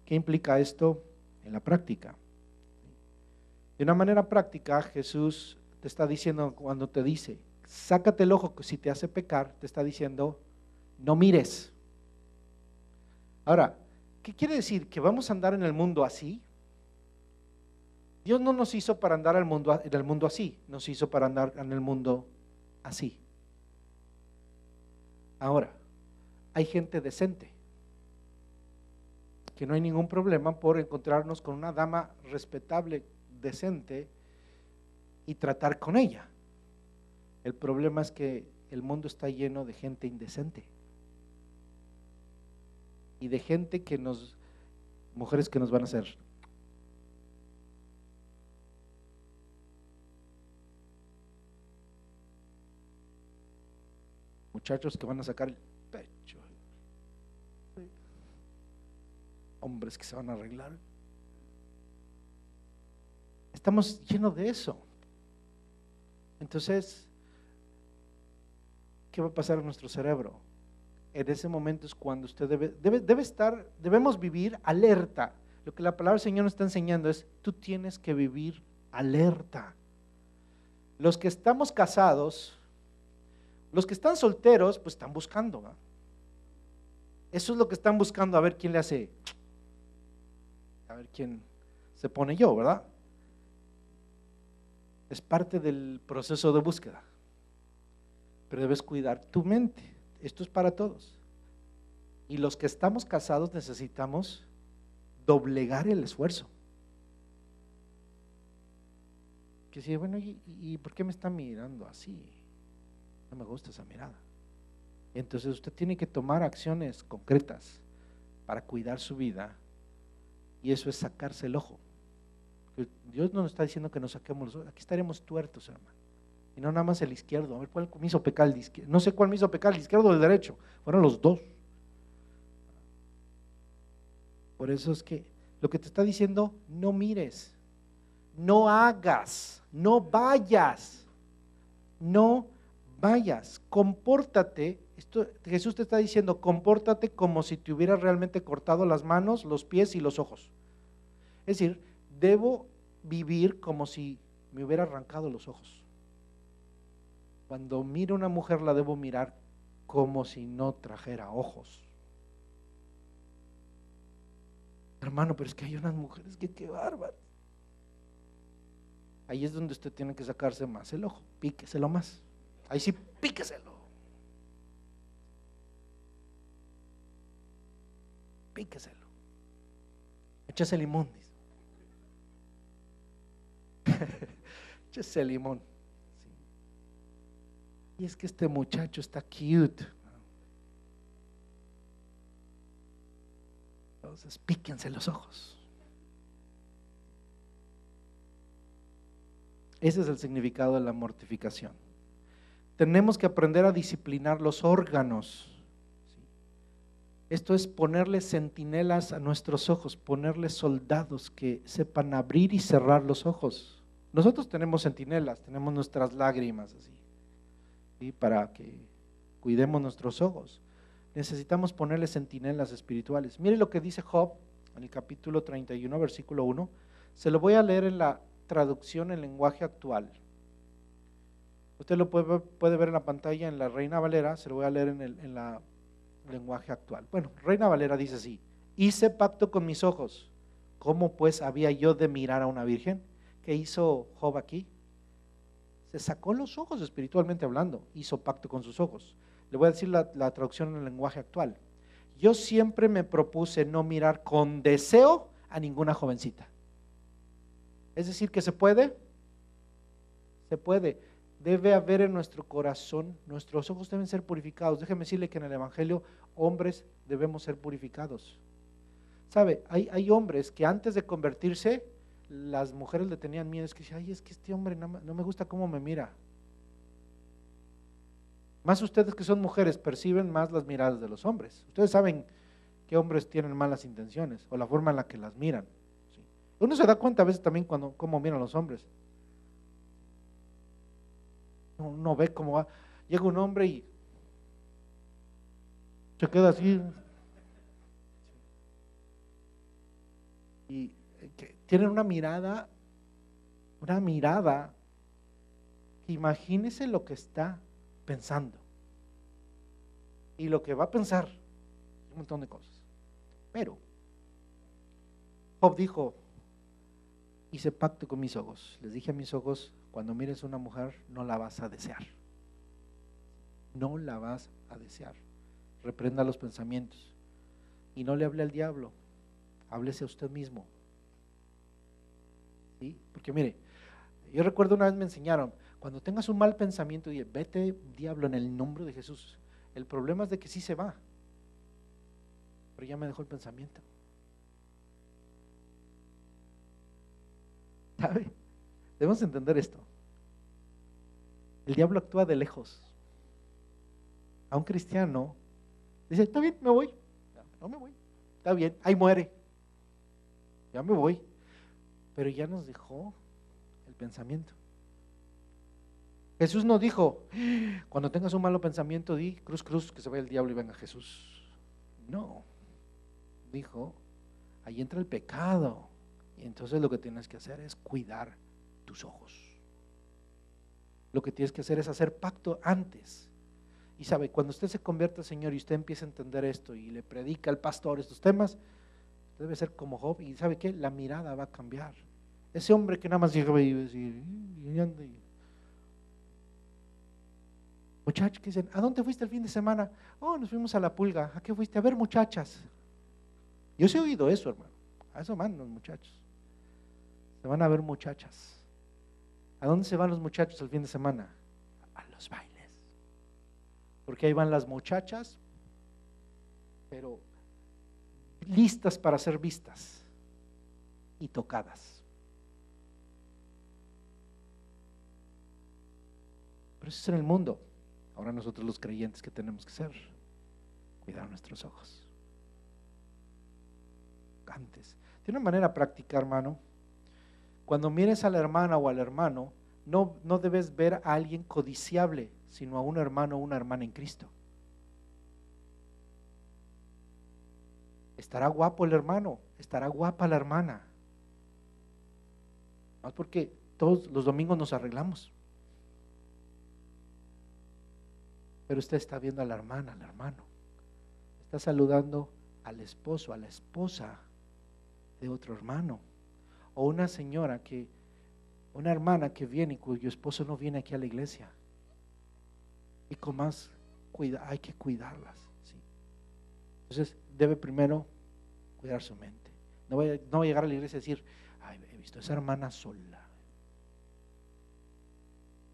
¿Qué implica esto en la práctica? De una manera práctica, Jesús te está diciendo, cuando te dice, sácate el ojo que si te hace pecar, te está diciendo, no mires. Ahora, ¿qué quiere decir? ¿Que vamos a andar en el mundo así? Dios no nos hizo para andar en el mundo así, nos hizo para andar en el mundo así. Ahora, hay gente decente, que no hay ningún problema por encontrarnos con una dama respetable, decente y tratar con ella. El problema es que el mundo está lleno de gente indecente y de gente mujeres que nos van a hacer. Muchachos que van a sacar el pecho, hombres que se van a arreglar. Estamos llenos de eso. Entonces, ¿qué va a pasar en nuestro cerebro? En ese momento es cuando usted debemos vivir alerta. Lo que la palabra del Señor nos está enseñando es, tú tienes que vivir alerta. Los que estamos casados, los que están solteros, pues están buscando, ¿verdad? Eso es lo que están buscando, a ver quién le hace, a ver quién se pone yo, ¿verdad? Es parte del proceso de búsqueda. Pero debes cuidar tu mente. Esto es para todos. Y los que estamos casados necesitamos doblegar el esfuerzo. Que si, bueno, ¿y por qué me está mirando así? No me gusta esa mirada. Entonces usted tiene que tomar acciones concretas para cuidar su vida Y eso es sacarse el ojo. Dios no nos está diciendo que nos saquemos los ojos. Aquí estaremos tuertos, hermano. Y no nada más el izquierdo. A ver, ¿cuál me hizo pecar el izquierdo? No sé cuál me hizo pecar, el izquierdo o el derecho. Fueron los dos. Por eso es que lo que te está diciendo, no mires, no hagas, no vayas, no vayas, compórtate. Jesús te está diciendo, compórtate como si te hubieras realmente cortado las manos, los pies y los ojos. Es decir, debo vivir como si me hubiera arrancado los ojos. Cuando miro a una mujer la debo mirar como si no trajera ojos. Hermano, pero es que hay unas mujeres que qué bárbaras. Ahí es donde usted tiene que sacarse más el ojo, píqueselo más. Ahí sí, píqueselo. Píqueselo. Échese limón, dice. Échese limón. Sí. Y es que este muchacho está cute. Entonces, píquense los ojos. Ese es el significado de la mortificación. Tenemos que aprender a disciplinar los órganos. Esto es ponerle centinelas a nuestros ojos, ponerle soldados que sepan abrir y cerrar los ojos. Nosotros tenemos centinelas, tenemos nuestras lágrimas así, ¿sí? Para que cuidemos nuestros ojos. Necesitamos ponerle centinelas espirituales. Mire lo que dice Job en el capítulo 31, versículo 1. Se lo voy a leer en la traducción en lenguaje actual. Usted lo puede ver en la pantalla en la Reina Valera, se lo voy a leer en la lenguaje actual. Bueno, Reina Valera dice así: hice pacto con mis ojos, ¿cómo pues había yo de mirar a una virgen? ¿Qué hizo Job aquí? Se sacó los ojos espiritualmente hablando, hizo pacto con sus ojos. Le voy a decir la traducción en el lenguaje actual. Yo siempre me propuse no mirar con deseo a ninguna jovencita. Es decir, que se puede. Debe haber en nuestro corazón, nuestros ojos deben ser purificados. Déjeme decirle que en el Evangelio, hombres debemos ser purificados. ¿Sabe? Hay hombres que antes de convertirse, las mujeres le tenían miedo. Es que decían, ay, es que este hombre no me gusta cómo me mira. Más ustedes que son mujeres perciben más las miradas de los hombres. Ustedes saben qué hombres tienen malas intenciones o la forma en la que las miran. ¿Sí? Uno se da cuenta a veces también cómo miran los hombres. Uno ve cómo va, llega un hombre y se queda así. Y que tienen una mirada, que imagínese lo que está pensando y lo que va a pensar, un montón de cosas. Pero Job dijo, hice pacto con mis ojos, les dije a mis ojos, cuando mires a una mujer no la vas a desear, no la vas a desear. Reprenda los pensamientos y no le hable al diablo, háblese a usted mismo. ¿Sí? Porque mire, yo recuerdo una vez me enseñaron, cuando tengas un mal pensamiento, dije, vete diablo en el nombre de Jesús. El problema es de que sí se va, pero ya me dejó el pensamiento. ¿Sabe? Debemos entender esto. El diablo actúa de lejos. A un cristiano dice, está bien, me voy. No me voy, está bien, ahí muere. Ya me voy. Pero ya nos dejó el pensamiento. Jesús no dijo, cuando tengas un malo pensamiento, di cruz, cruz, que se vaya el diablo y venga Jesús. No, dijo, ahí entra el pecado. Y entonces lo que tienes que hacer es cuidar tus ojos. Lo que tienes que hacer es hacer pacto antes. Y sabe, cuando usted se convierte al Señor y usted empieza a entender esto y le predica al pastor estos temas, usted debe ser como Job. Y ¿sabe qué? La mirada va a cambiar. Ese hombre que nada más llegaba y decía, muchachos que dicen, ¿a dónde fuiste el fin de semana? Oh, nos fuimos a La Pulga. ¿A qué fuiste? A ver muchachas. Yo sí he oído eso, hermano. A eso van los muchachos. Se van a ver muchachas. ¿A dónde se van los muchachos el fin de semana? A los bailes. Porque ahí van las muchachas, pero listas para ser vistas. y tocadas. Pero eso es en el mundo. Ahora nosotros los creyentes, ¿qué tenemos que hacer? Cuidar nuestros ojos. Antes, de una manera práctica, hermano, cuando mires a la hermana o al hermano, no debes ver a alguien codiciable, sino a un hermano o una hermana en Cristo. Estará guapo el hermano, estará guapa la hermana. Más porque todos los domingos nos arreglamos. Pero usted está viendo a la hermana, al hermano. Está saludando al esposo, a la esposa de otro hermano. O una señora una hermana que viene y cuyo esposo no viene aquí a la iglesia. Y con más cuidado, hay que cuidarlas. ¿Sí? Entonces, debe primero cuidar su mente. No voy a llegar a la iglesia y decir, ay, he visto a esa hermana sola.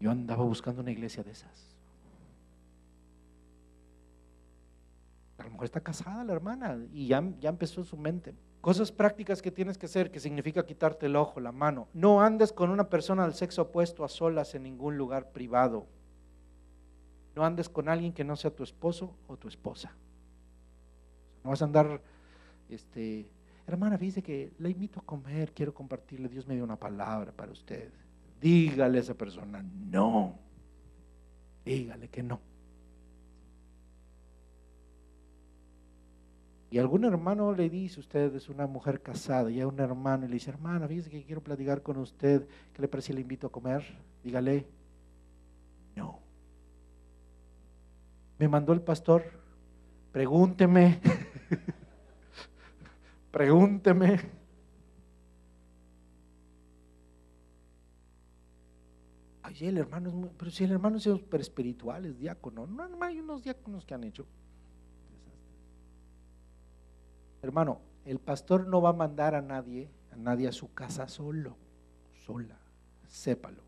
Yo andaba buscando una iglesia de esas. A lo mejor está casada la hermana y ya empezó en su mente. Cosas prácticas que tienes que hacer, que significa quitarte el ojo, la mano. No andes con una persona del sexo opuesto a solas en ningún lugar privado. No andes con alguien que no sea tu esposo o tu esposa. No vas a andar, hermana, fíjese que la invito a comer, quiero compartirle, Dios me dio una palabra para usted. Dígale a esa persona, no. Dígale que no. Y algún hermano le dice, usted es una mujer casada, y hay un hermano y le dice, hermana, fíjese que quiero platicar con usted, ¿qué le parece si le invito a comer? Dígale, no. Me mandó el pastor, pregúnteme, pregúnteme. Ay, el hermano es muy, pero si el hermano es súper espiritual, es diácono, no hay unos diáconos que han hecho. Hermano, el pastor no va a mandar a nadie a su casa sola, sépalo.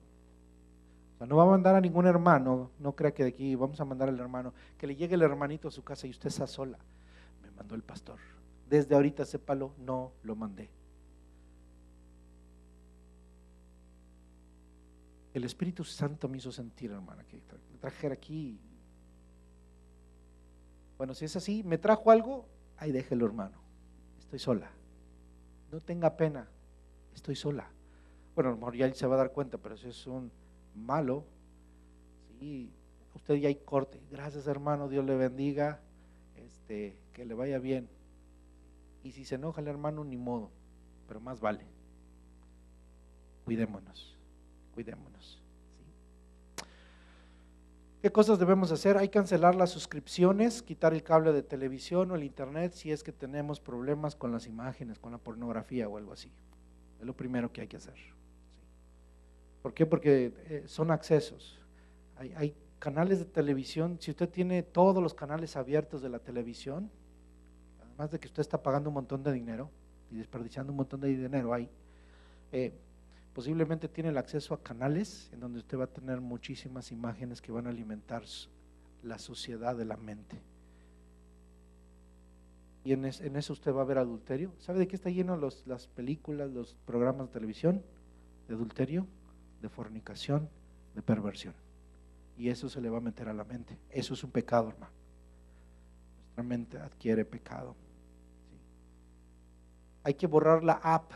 O sea, no va a mandar a ningún hermano, no crea que de aquí vamos a mandar al hermano, que le llegue el hermanito a su casa y usted está sola. Me mandó el pastor. Desde ahorita, sépalo, no lo mandé. El Espíritu Santo me hizo sentir, hermana, que me trajera aquí. Bueno, si es así, me trajo algo, ahí déjelo, hermano. Estoy sola. No tenga pena, estoy sola. Bueno, a lo mejor ya él se va a dar cuenta, pero si es un malo, sí, usted ya hay corte. Gracias, hermano, Dios le bendiga, que le vaya bien. Y si se enoja el hermano, ni modo, pero más vale. Cuidémonos. ¿Sí? ¿Qué cosas debemos hacer? Hay que cancelar las suscripciones, quitar el cable de televisión o el internet si es que tenemos problemas con las imágenes, con la pornografía o algo así. Es lo primero que hay que hacer. ¿Sí? ¿Por qué? Porque son accesos. Hay canales de televisión, si usted tiene todos los canales abiertos de la televisión, además de que usted está pagando un montón de dinero y desperdiciando un montón de dinero ahí, posiblemente tiene el acceso a canales en donde usted va a tener muchísimas imágenes que van a alimentar la suciedad de la mente. Y en eso usted va a ver adulterio. ¿Sabe de qué está lleno las películas, los programas de televisión? De adulterio, de fornicación, de perversión. Y eso se le va a meter a la mente. Eso es un pecado, hermano. Nuestra mente adquiere pecado. ¿Sí? Hay que borrar la app.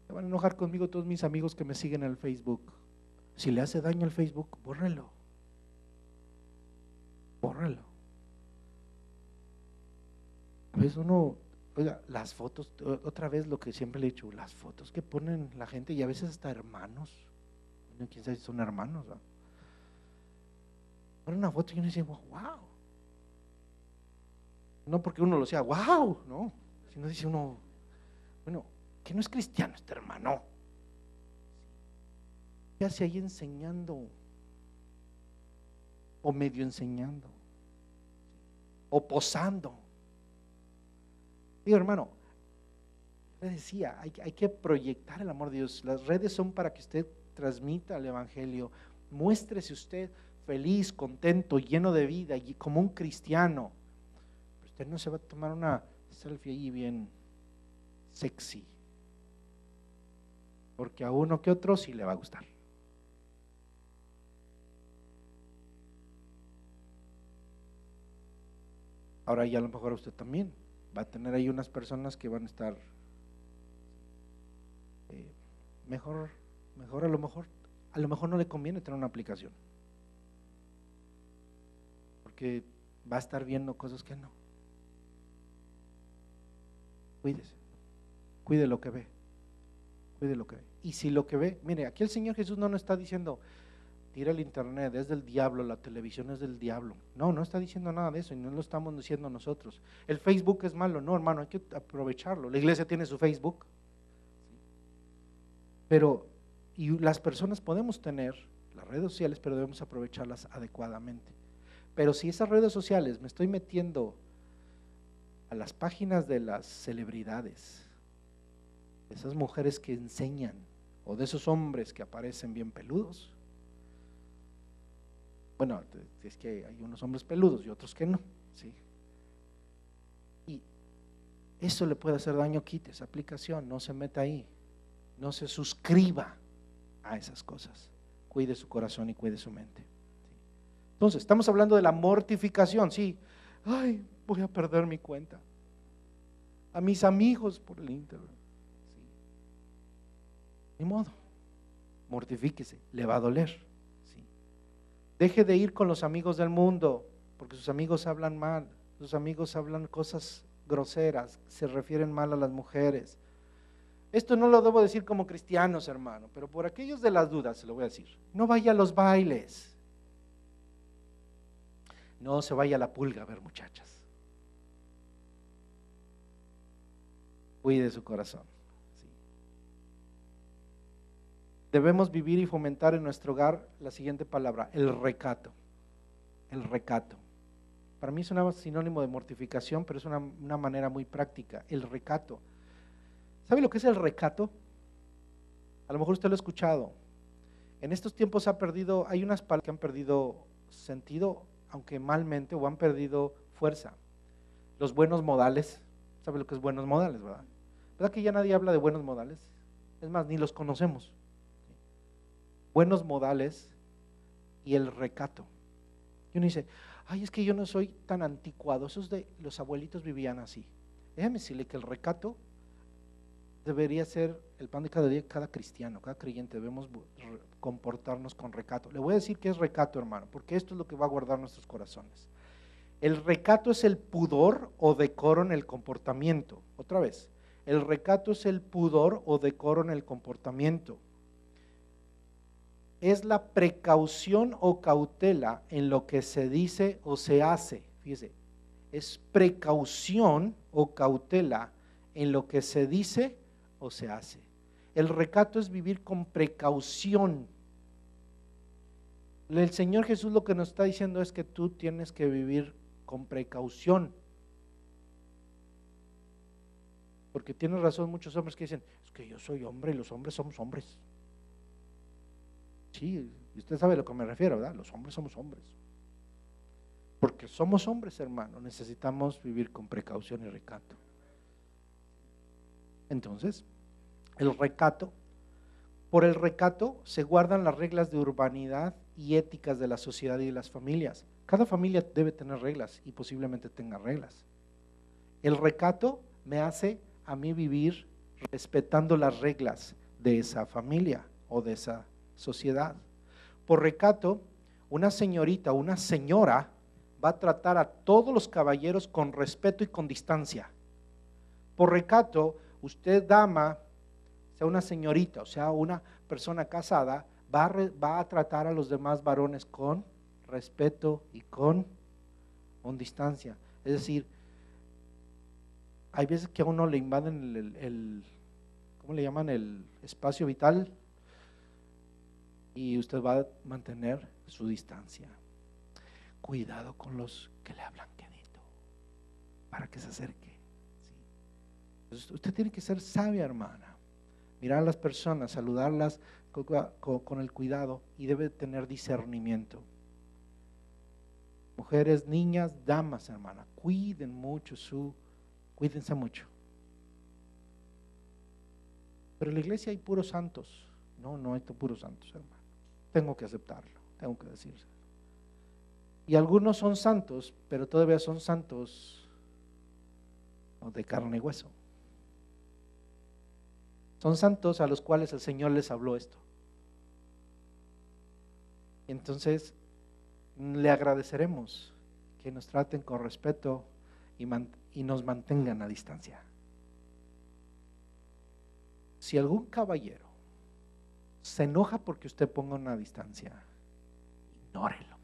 Se van a enojar conmigo todos mis amigos que me siguen en el Facebook. Si le hace daño al Facebook, bórrelo. A veces uno, oiga, las fotos, otra vez lo que siempre le he dicho, las fotos que ponen la gente y a veces hasta hermanos, quién sabe si son hermanos, ¿no? Ponen una foto y uno dice, wow. No porque uno lo sea, wow, no, sino dice uno, bueno, que no es cristiano este hermano. ¿Qué hace ahí enseñando? O medio enseñando. O posando. Digo, hermano, le decía, hay que proyectar el amor de Dios. Las redes son para que usted transmita el evangelio. Muéstrese usted feliz, contento, lleno de vida y como un cristiano. Pero usted no se va a tomar una selfie ahí bien sexy, porque a uno que otro sí le va a gustar. Ahora ya a lo mejor usted también va a tener ahí unas personas que van a estar mejor, a lo mejor no le conviene tener una aplicación, porque va a estar viendo cosas que no. Cuídese, cuide lo que ve, cuide lo que ve. Y si lo que ve, mire, aquí el Señor Jesús no nos está diciendo, tira el internet, es del diablo, la televisión es del diablo. No, no está diciendo nada de eso y no lo estamos diciendo nosotros. El Facebook es malo, no, hermano, hay que aprovecharlo. La iglesia tiene su Facebook, pero y las personas podemos tener las redes sociales, pero debemos aprovecharlas adecuadamente. Pero si esas redes sociales me estoy metiendo a las páginas de las celebridades, de esas mujeres que enseñan, o de esos hombres que aparecen bien peludos, bueno, es que hay unos hombres peludos y otros que no, ¿sí? Y eso le puede hacer daño, quite esa aplicación, no se meta ahí, no se suscriba a esas cosas, cuide su corazón y cuide su mente. ¿Sí? Entonces, estamos hablando de la mortificación, sí, ay, voy a perder mi cuenta, a mis amigos por el internet, ¿sí? Ni modo, mortifíquese, le va a doler. Deje de ir con los amigos del mundo, porque sus amigos hablan mal, sus amigos hablan cosas groseras, se refieren mal a las mujeres. Esto no lo debo decir como cristianos, hermano, pero por aquellos de las dudas se lo voy a decir. No vaya a los bailes, no se vaya a la pulga a ver muchachas. Cuide su corazón. Debemos vivir y fomentar en nuestro hogar la siguiente palabra, el recato. El recato. Para mí es un sinónimo de mortificación, pero es una manera muy práctica. El recato. ¿Sabe lo que es el recato? A lo mejor usted lo ha escuchado. En estos tiempos hay unas palabras que han perdido sentido, aunque malmente, o han perdido fuerza. Los buenos modales. ¿Sabe lo que es buenos modales, verdad? ¿Verdad que ya nadie habla de buenos modales? Es más, ni los conocemos. Buenos modales y el recato. Y uno dice, ay, es que yo no soy tan anticuado, esos de los abuelitos vivían así. Déjame decirle que el recato debería ser el pan de cada día, cada cristiano, cada creyente, debemos comportarnos con recato. Le voy a decir qué es recato, hermano, porque esto es lo que va a guardar nuestros corazones. El recato es el pudor o decoro en el comportamiento. Otra vez, el recato es el pudor o decoro en el comportamiento. Es la precaución o cautela en lo que se dice o se hace. Fíjese, es precaución o cautela en lo que se dice o se hace. El recato es vivir con precaución. El Señor Jesús lo que nos está diciendo es que tú tienes que vivir con precaución. Porque tiene razón muchos hombres que dicen, es que yo soy hombre y los hombres somos hombres. Sí, usted sabe a lo que me refiero, ¿verdad? Los hombres somos hombres. Porque somos hombres, hermano, necesitamos vivir con precaución y recato. Entonces, por el recato se guardan las reglas de urbanidad y éticas de la sociedad y de las familias. Cada familia debe tener reglas y posiblemente tenga reglas. El recato me hace a mí vivir respetando las reglas de esa familia o de esa sociedad. Por recato, una señorita o una señora va a tratar a todos los caballeros con respeto y con distancia. Por recato, usted, dama, sea una señorita o sea una persona casada, va a tratar a los demás varones con respeto y con distancia. Es decir, hay veces que a uno le invaden ¿cómo le llaman? El espacio vital, y usted va a mantener su distancia. Cuidado con los que le hablan quedito, para que se acerque. ¿Sí? Entonces, usted tiene que ser sabia, hermana. Mirar a las personas, saludarlas con el cuidado, y debe tener discernimiento. Mujeres, niñas, damas, hermana, cuiden mucho su Cuídense mucho. Pero en la iglesia hay puros santos. No, no hay puros santos, hermano. Tengo que aceptarlo, tengo que decirlo. Y algunos son santos, pero todavía son santos de carne y hueso. Son santos a los cuales el Señor les habló esto. Entonces, le agradeceremos que nos traten con respeto y nos mantengan a distancia. Si algún caballero se enoja porque usted ponga una distancia, ignórelo.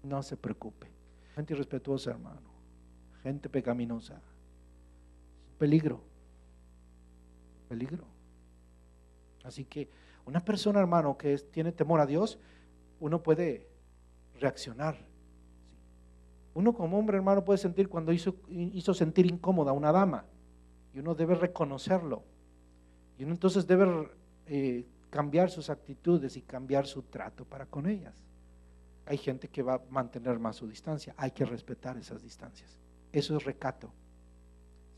No se preocupe. Gente irrespetuosa, hermano. Gente pecaminosa. Peligro. Peligro. Así que una persona, hermano, que tiene temor a Dios, uno puede reaccionar. Uno como hombre, hermano, puede sentir cuando hizo sentir incómoda a una dama, y uno debe reconocerlo. Y uno entonces debe cambiar sus actitudes y cambiar su trato para con ellas. Hay gente que va a mantener más su distancia, hay que respetar esas distancias. Eso es recato.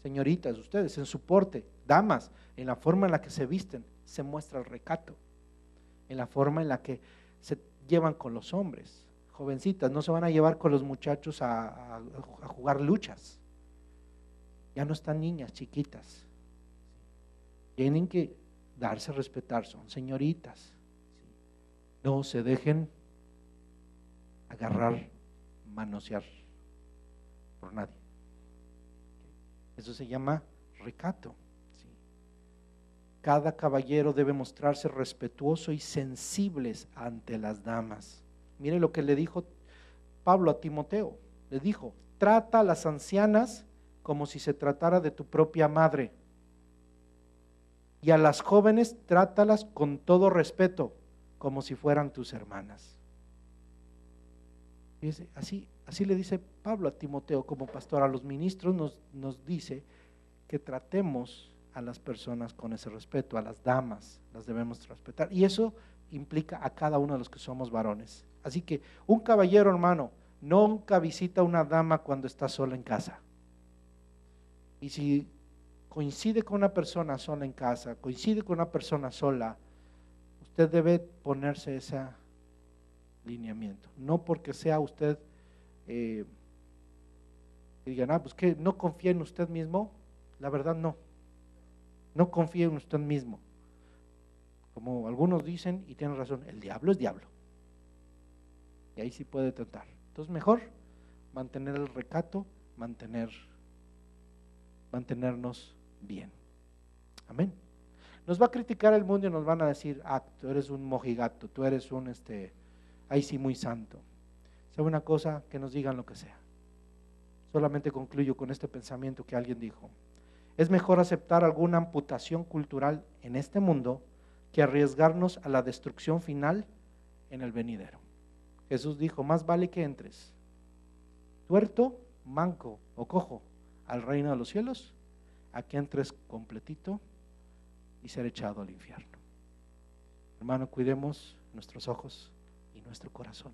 Señoritas, ustedes en su porte, damas, en la forma en la que se visten, se muestra el recato. En la forma en la que se llevan con los hombres. Jovencitas, no se van a llevar con los muchachos a jugar luchas. Ya no están niñas chiquitas. Tienen que darse a respetar, son señoritas. No se dejen agarrar, manosear por nadie. Eso se llama recato. Cada caballero debe mostrarse respetuoso y sensibles ante las damas. Mire lo que le dijo Pablo a Timoteo. Le dijo: trata a las ancianas como si se tratara de tu propia madre, y a las jóvenes trátalas con todo respeto, como si fueran tus hermanas. Fíjese, así le dice Pablo a Timoteo como pastor. A los ministros nos dice que tratemos a las personas con ese respeto. A las damas las debemos respetar, y eso implica a cada uno de los que somos varones. Así que un caballero, hermano, nunca visita a una dama cuando está sola en casa. Y si coincide con una persona sola en casa, coincide con una persona sola, usted debe ponerse ese lineamiento. No porque sea usted digan, pues que no confía en usted mismo. La verdad no confía en usted mismo. Como algunos dicen, y tienen razón, el diablo es diablo, y ahí sí puede tentar. Entonces mejor mantener el recato, mantenernos bien. Amén. Nos va a criticar el mundo y nos van a decir: tú eres un mojigato, tú eres un ahí sí muy santo. ¿Sabe una cosa? Que nos digan lo que sea. Solamente concluyo con este pensamiento que alguien dijo: es mejor aceptar alguna amputación cultural en este mundo que arriesgarnos a la destrucción final en el venidero. Jesús dijo: más vale que entres tuerto, manco o cojo al reino de los cielos, a que entres completito y ser echado al infierno. Hermano, cuidemos nuestros ojos y nuestro corazón.